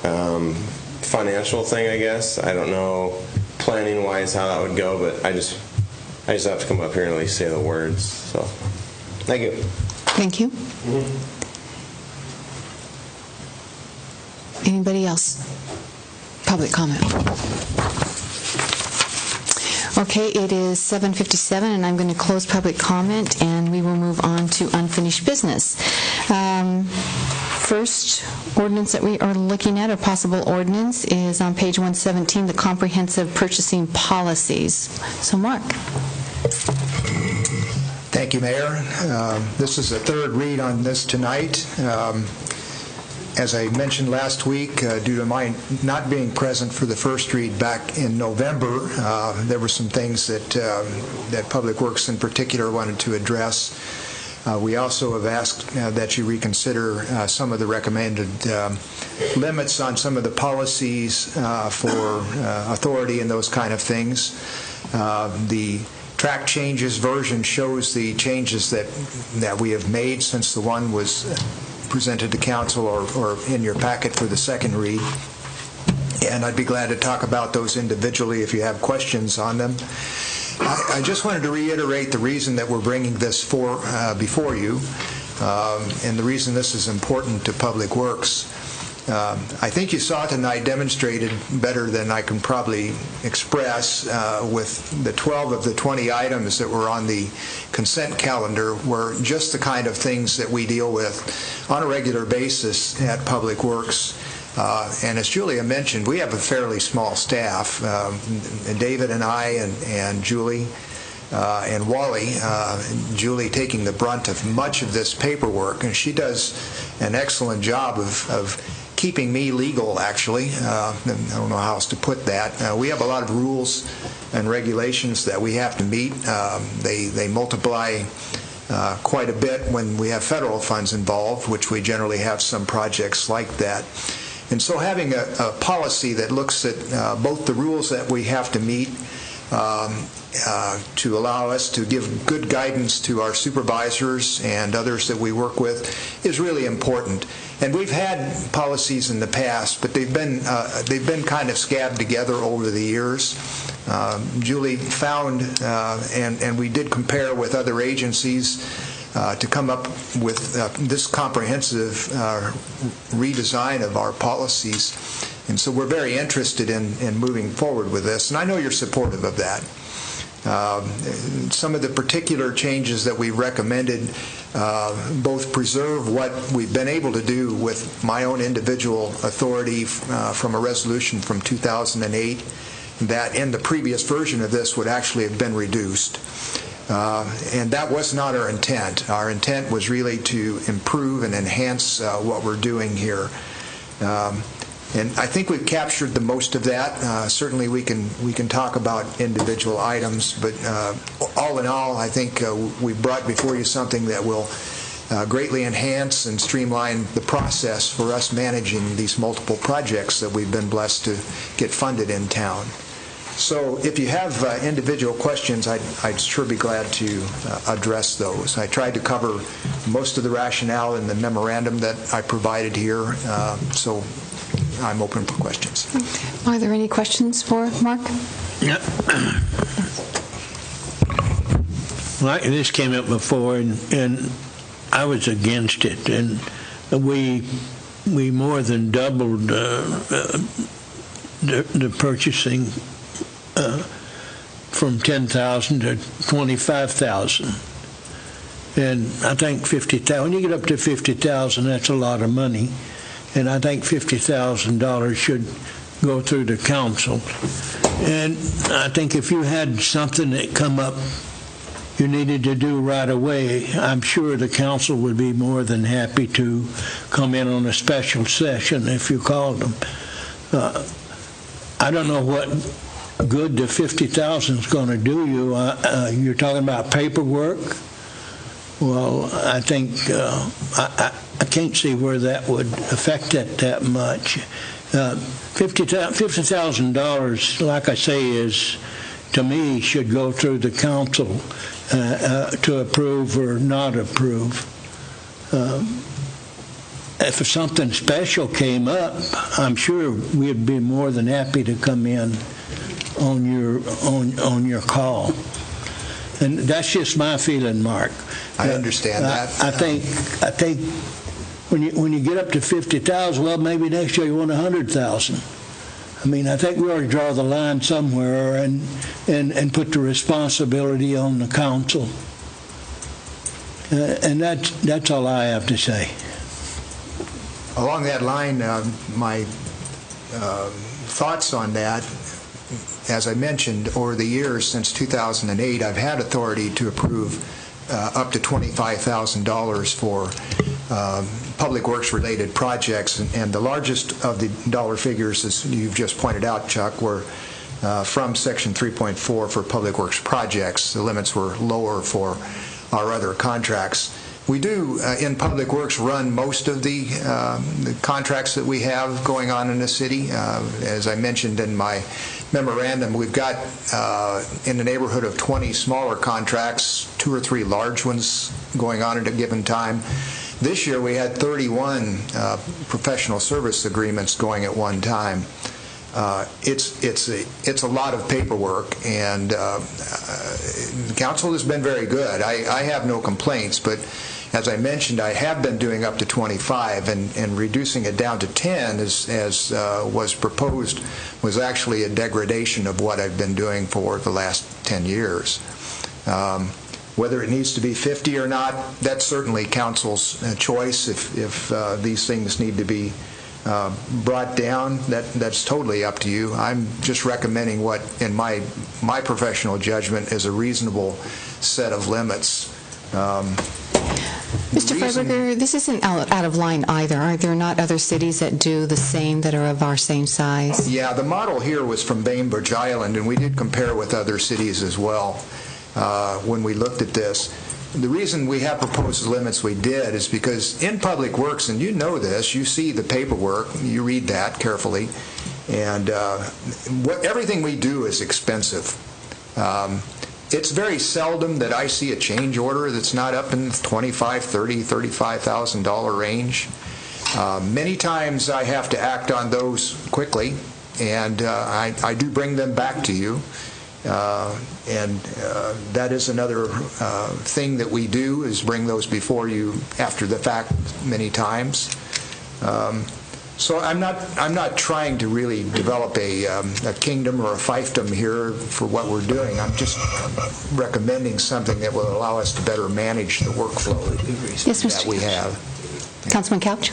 financial thing, I guess. I don't know planning wise how that would go, but I just have to come up here and at least say the words. So thank you. Thank you. Anybody else? Public comment. Okay, it is 7:57, and I'm going to close public comment, and we will move on to unfinished business. First ordinance that we are looking at, a possible ordinance, is on page 117, the comprehensive purchasing policies. So, Mark. Thank you, Mayor. This is the third read on this tonight. As I mentioned last week, due to my not being present for the first read back in November, there were some things that Public Works in particular wanted to address. We also have asked that you reconsider some of the recommended limits on some of the policies for authority and those kind of things. The track changes version shows the changes that we have made since the one was presented to council or in your packet for the second read. And I'd be glad to talk about those individually if you have questions on them. I just wanted to reiterate the reason that we're bringing this before you, and the reason this is important to Public Works. I think you saw tonight demonstrated better than I can probably express with the 12 of the 20 items that were on the consent calendar were just the kind of things that we deal with on a regular basis at Public Works. And as Julia mentioned, we have a fairly small staff. David and I and Julie and Wally, Julie taking the brunt of much of this paperwork, and she does an excellent job of keeping me legal, actually. I don't know how else to put that. We have a lot of rules and regulations that we have to meet. They multiply quite a bit when we have federal funds involved, which we generally have some projects like that. And so having a policy that looks at both the rules that we have to meet to allow us to give good guidance to our supervisors and others that we work with is really important. And we've had policies in the past, but they've been kind of scabbed together over the years. Julie found, and we did compare with other agencies to come up with this comprehensive redesign of our policies. And so we're very interested in moving forward with this, and I know you're supportive of that. Some of the particular changes that we recommended both preserve what we've been able to do with my own individual authority from a resolution from 2008 that in the previous version of this would actually have been reduced. And that was not our intent. Our intent was really to improve and enhance what we're doing here. And I think we've captured the most of that. Certainly we can talk about individual items, but all in all, I think we brought before you something that will greatly enhance and streamline the process for us managing these multiple projects that we've been blessed to get funded in town. So if you have individual questions, I'd sure be glad to address those. I tried to cover most of the rationale in the memorandum that I provided here, so I'm open for questions. Are there any questions for Mark? Yeah. Like this came up before, and I was against it, and we more than doubled the purchasing from 10,000 to 25,000, and I think 50,000. When you get up to 50,000, that's a lot of money, and I think $50,000 should go through the council. And I think if you had something that come up you needed to do right away, I'm sure the council would be more than happy to come in on a special session if you called them. I don't know what good the 50,000 is going to do you. You're talking about paperwork. Well, I think I can't see where that would affect it that much. $50,000, like I say, is to me should go through the council to approve or not approve. If something special came up, I'm sure we'd be more than happy to come in on your call. And that's just my feeling, Mark. I understand that. I think when you get up to 50,000, well, maybe next year you want 100,000. I mean, I think we ought to draw the line somewhere and put the responsibility on the council. And that's all I have to say. Along that line, my thoughts on that, as I mentioned, over the years since 2008, I've had authority to approve up to $25,000 for public works related projects, and the largest of the dollar figures, as you've just pointed out, Chuck, were from Section 3.4 for public works projects. The limits were lower for our other contracts. We do, in public works, run most of the contracts that we have going on in the city. As I mentioned in my memorandum, we've got in the neighborhood of 20 smaller contracts, 2 or 3 large ones going on at a given time. This year we had 31 professional service agreements going at one time. It's a lot of paperwork, and the council has been very good. I have no complaints, but as I mentioned, I have been doing up to 25, and reducing it down to 10 as was proposed was actually a degradation of what I've been doing for the last 10 years. Whether it needs to be 50 or not, that's certainly council's choice. If these things need to be brought down, that's totally up to you. I'm just recommending what, in my professional judgment, is a reasonable set of limits. Mr. Freiberger, this isn't out of line either. Are there not other cities that do the same, that are of our same size? Yeah, the model here was from Bainbridge Island, and we did compare with other cities as well when we looked at this. The reason we have proposed the limits we did is because in public works, and you know this, you see the paperwork, you read that carefully, and everything we do is expensive. It's very seldom that I see a change order that's not up in the $25,000, $30,000, $35,000 range. Many times I have to act on those quickly, and I do bring them back to you. And that is another thing that we do, is bring those before you after the fact many times. So I'm not trying to really develop a kingdom or a fiefdom here for what we're doing. I'm just recommending something that will allow us to better manage the workflow that we have. Councilman Couch?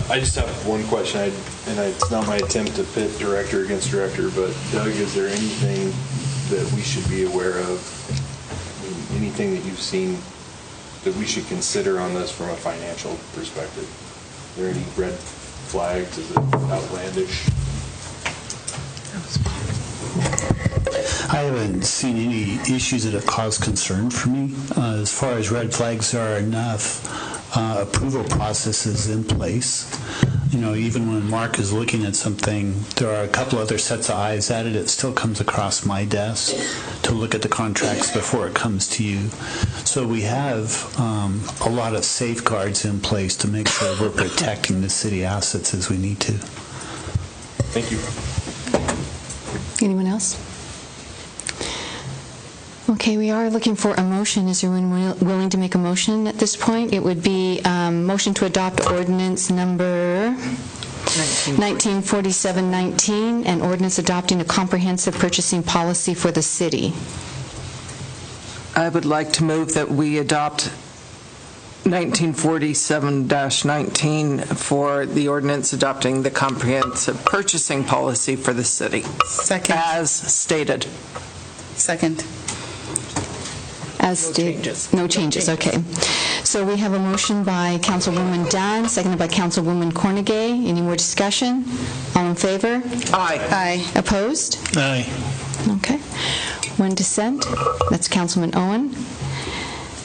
I just have one question, and it's not my attempt to pit director against director, but Doug, is there anything that we should be aware of, anything that you've seen that we should consider on this from a financial perspective? Are there any red flags? Is it outlandish? I haven't seen any issues that have caused concern for me. As far as red flags, there are enough approval processes in place. You know, even when Mark is looking at something, there are a couple other sets of eyes at it. It still comes across my desk to look at the contracts before it comes to you. So we have a lot of safeguards in place to make sure we're protecting the city assets as we need to. Thank you. Anyone else? Okay, we are looking for a motion. Is everyone willing to make a motion at this point? It would be motion to adopt ordinance number 1947-19, and ordinance adopting a comprehensive purchasing policy for the city. I would like to move that we adopt 1947-19 for the ordinance adopting the comprehensive purchasing policy for the city. Second. As stated. Second. As stated. No changes, okay. So we have a motion by Councilwoman Dunn, seconded by Councilwoman Cornegay. Any more discussion? All in favor? Aye. Aye. Opposed? Aye. Okay. One dissent. That's Councilman Owen.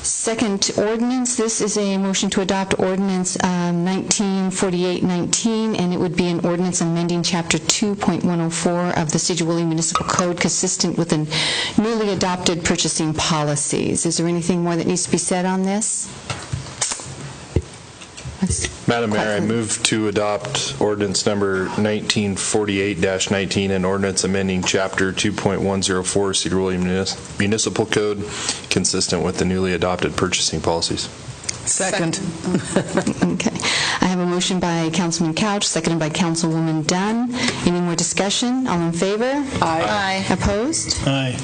Second ordinance, this is a motion to adopt ordinance 1948-19, and it would be an ordinance amending Chapter 2.104 of the Sedro-Woolley Municipal Code consistent with the newly adopted purchasing policies. Is there anything more that needs to be said on this? Madam Mayor, I move to adopt ordinance number 1948-19, an ordinance amending Chapter 2.104 Sedro-Woolley Municipal Code consistent with the newly adopted purchasing policies. Second. Okay. I have a motion by Councilman Couch, seconded by Councilwoman Dunn. Any more discussion? All in favor? Aye. Opposed? Aye.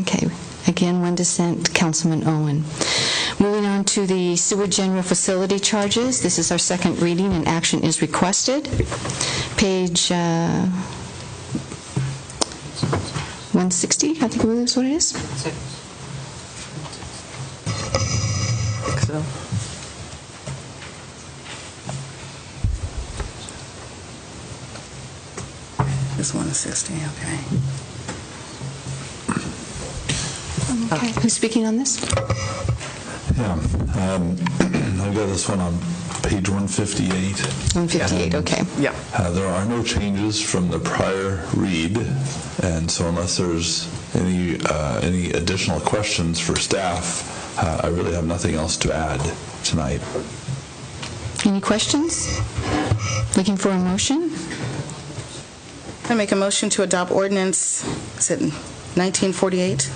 Okay. Again, one dissent, Councilman Owen. Moving on to the sewer general facility charges. This is our second reading, and action is requested. Page 160, I think that's what it is. I think so. This one is 60, okay. Okay. Who's speaking on this? Yeah, I've got this one on page 158. 158, okay. Yeah. There are no changes from the prior read, and so unless there's any additional questions for staff, I really have nothing else to add tonight. Any questions? Looking for a motion? I make a motion to adopt ordinance, is it 1948?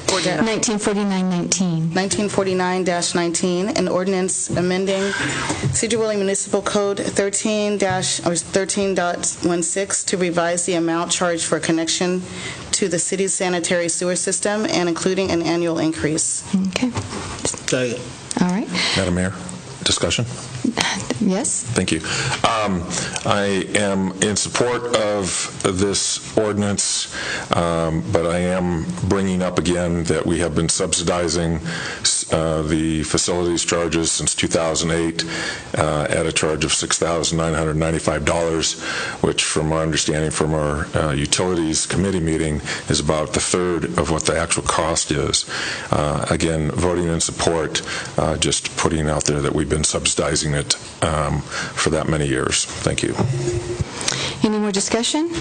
1949-19. 1949-19, an ordinance amending Sedro-Woolley Municipal Code 13-16 to revise the amount charged for connection to the city's sanitary sewer system and including an annual increase. Okay. All right. Madam Mayor, discussion? Yes? Thank you. I am in support of this ordinance, but I am bringing up again that we have been subsidizing the facilities charges since 2008 at a charge of $6,995, which from our understanding from our utilities committee meeting is about the third of what the actual cost is. Again, voting in support, just putting out there that we've been subsidizing it for that many years. Thank you. Any more discussion?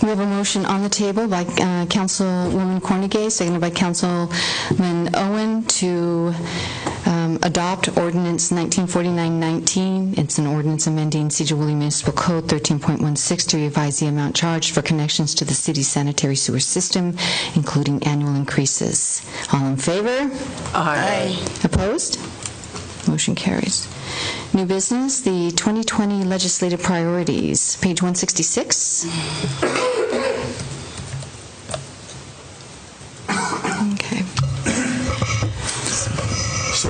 We have a motion on the table by Councilwoman Cornegay, seconded by Councilman Owen, to adopt Ordinance 1949-19. It's an ordinance amending Sedro-Woolley Municipal Code 13.16 to revise the amount charged for connections to the city's sanitary sewer system, including annual increases. All in favor? Aye. Opposed? Motion carries. New business, the 2020 legislative priorities, page 166. Okay. So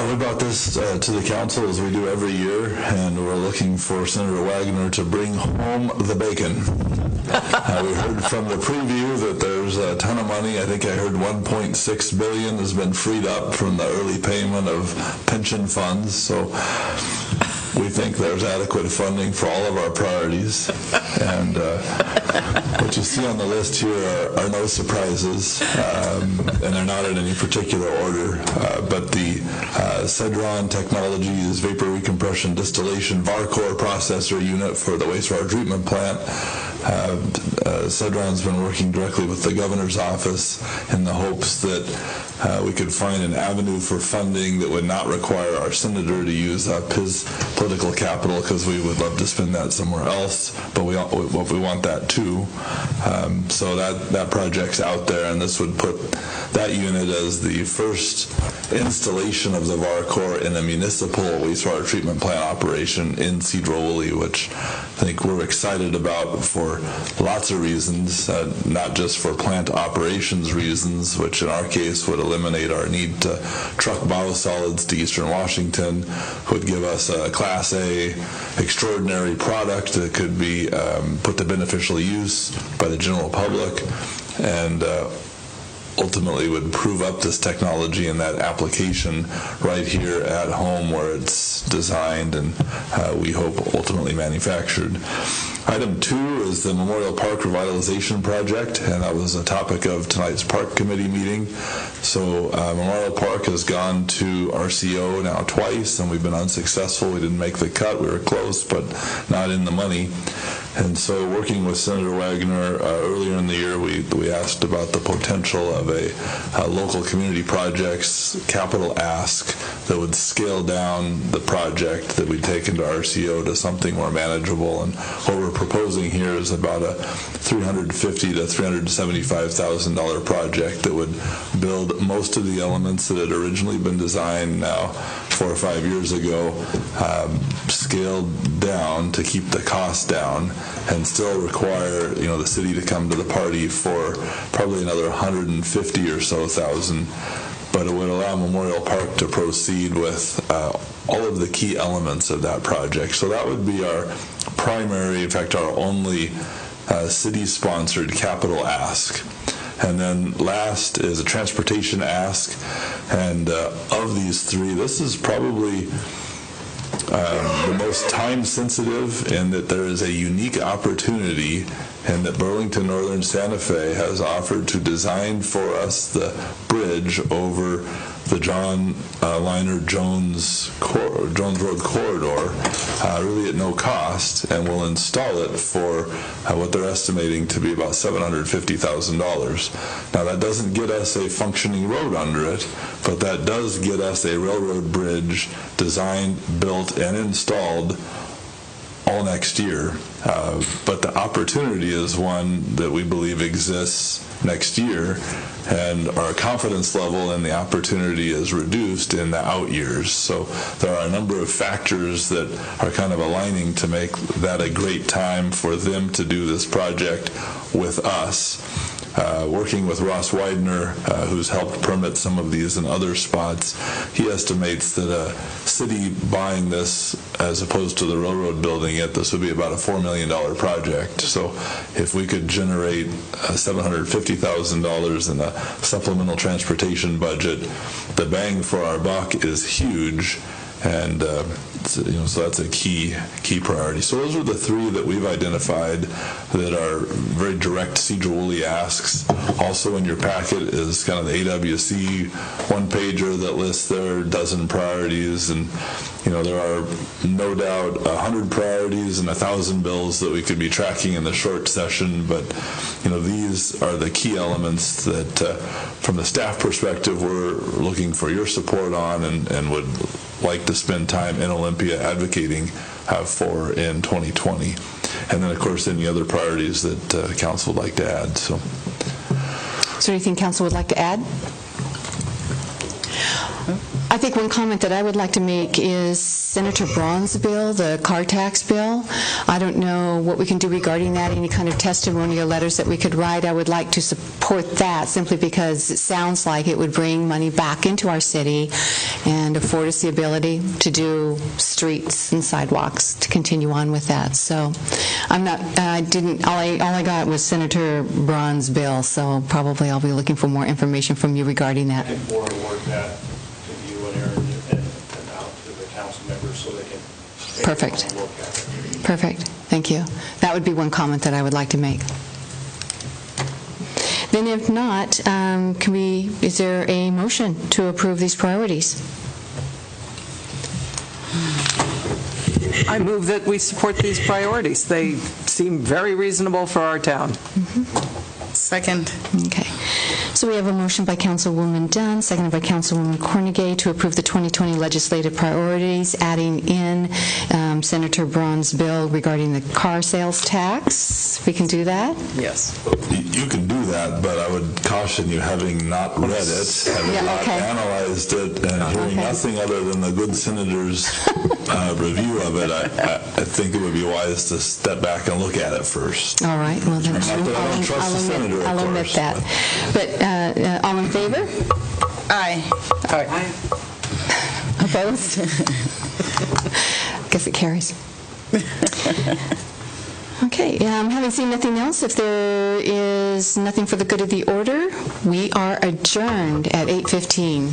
we brought this to the council as we do every year, and we're looking for Senator Wagner to bring home the bacon. We heard from the preview that there's a ton of money. I think I heard $1.6 billion has been freed up from the early payment of pension funds. So we think there's adequate funding for all of our priorities. And what you see on the list here are no surprises, and they're not in any particular order. But the Sedron Technologies vapor recompression distillation VAR-Core processor unit for the wastewater treatment plant. Sedron's been working directly with the governor's office in the hopes that we could find an avenue for funding that would not require our senator to use up his political capital, because we would love to spend that somewhere else, but we want that too. So that project's out there, and this would put that unit as the first installation of the VAR-Core in a municipal wastewater treatment plant operation in Sedro-Woolley, which I think we're excited about for lots of reasons, not just for plant operations reasons, which in our case would eliminate our need to truck biosolids to Eastern Washington, would give us a Class A extraordinary product that could be put to beneficial use by the general public, and ultimately would prove up this technology and that application right here at home where it's designed and we hope ultimately manufactured. Item 2 is the Memorial Park Revitalization Project, and that was a topic of tonight's Park Committee meeting. So Memorial Park has gone to RCO now twice, and we've been unsuccessful. We didn't make the cut. We were close, but not in the money. And so working with Senator Wagner earlier in the year, we asked about the potential of a local community projects capital ask that would scale down the project that we'd take into RCO to something more manageable. And what we're proposing here is about a $350,000 to $375,000 project that would build most of the elements that had originally been designed now 4 or 5 years ago, scaled down to keep the cost down, and still require the city to come to the party for probably another 150 or so thousand. But it would allow Memorial Park to proceed with all of the key elements of that project. So that would be our primary, in fact, our only city-sponsored capital ask. And then last is a transportation ask. And of these three, this is probably the most time-sensitive, in that there is a unique opportunity and that Burlington Northern Santa Fe has offered to design for us the bridge over the John Liner Jones Road corridor, really at no cost, and will install it for what they're estimating to be about $750,000. Now that doesn't get us a functioning road under it, but that does get us a railroad bridge designed, built, and installed all next year. But the opportunity is one that we believe exists next year, and our confidence level in the opportunity is reduced in the out years. So there are a number of factors that are kind of aligning to make that a great time for them to do this project with us. Working with Ross Widener, who's helped permit some of these in other spots, he estimates that a city buying this as opposed to the railroad building it, this would be about a $4 million project. So if we could generate $750,000 in a supplemental transportation budget, the bang for our buck is huge. And so that's a key priority. So those are the three that we've identified that are very direct Sedro-Woolley asks. Also in your packet is kind of the AWC one-pager that lists their dozen priorities, and there are no doubt 100 priorities and 1,000 bills that we could be tracking in the short session, but these are the key elements that from the staff perspective we're looking for your support on and would like to spend time in Olympia advocating for in 2020. And then, of course, any other priorities that council would like to add. So anything council would like to add? I think one comment that I would like to make is Senator Braun's bill, the car tax bill. I don't know what we can do regarding that, any kind of testimonial letters that we could write. I would like to support that simply because it sounds like it would bring money back into our city and afford us the ability to do streets and sidewalks, to continue on with that. So all I got was Senator Braun's bill, so probably I'll be looking for more information from you regarding that. Perfect. Perfect. Thank you. That would be one comment that I would like to make. Then if not, is there a motion to approve these priorities? I move that we support these priorities. They seem very reasonable for our town. Second. Okay. So we have a motion by Councilwoman Dunn, seconded by Councilwoman Cornegay to approve the 2020 legislative priorities, adding in Senator Braun's bill regarding the car sales tax. We can do that? Yes. You can do that, but I would caution you, having not read it, having not analyzed it, and hearing nothing other than the good senator's review of it, I think it would be wise to step back and look at it first. All right. Well, then I'll admit that. But all in favor? Aye. Opposed? Guess it carries. Okay, having seen nothing else, if there is nothing for the good of the order, we are adjourned at 8:15.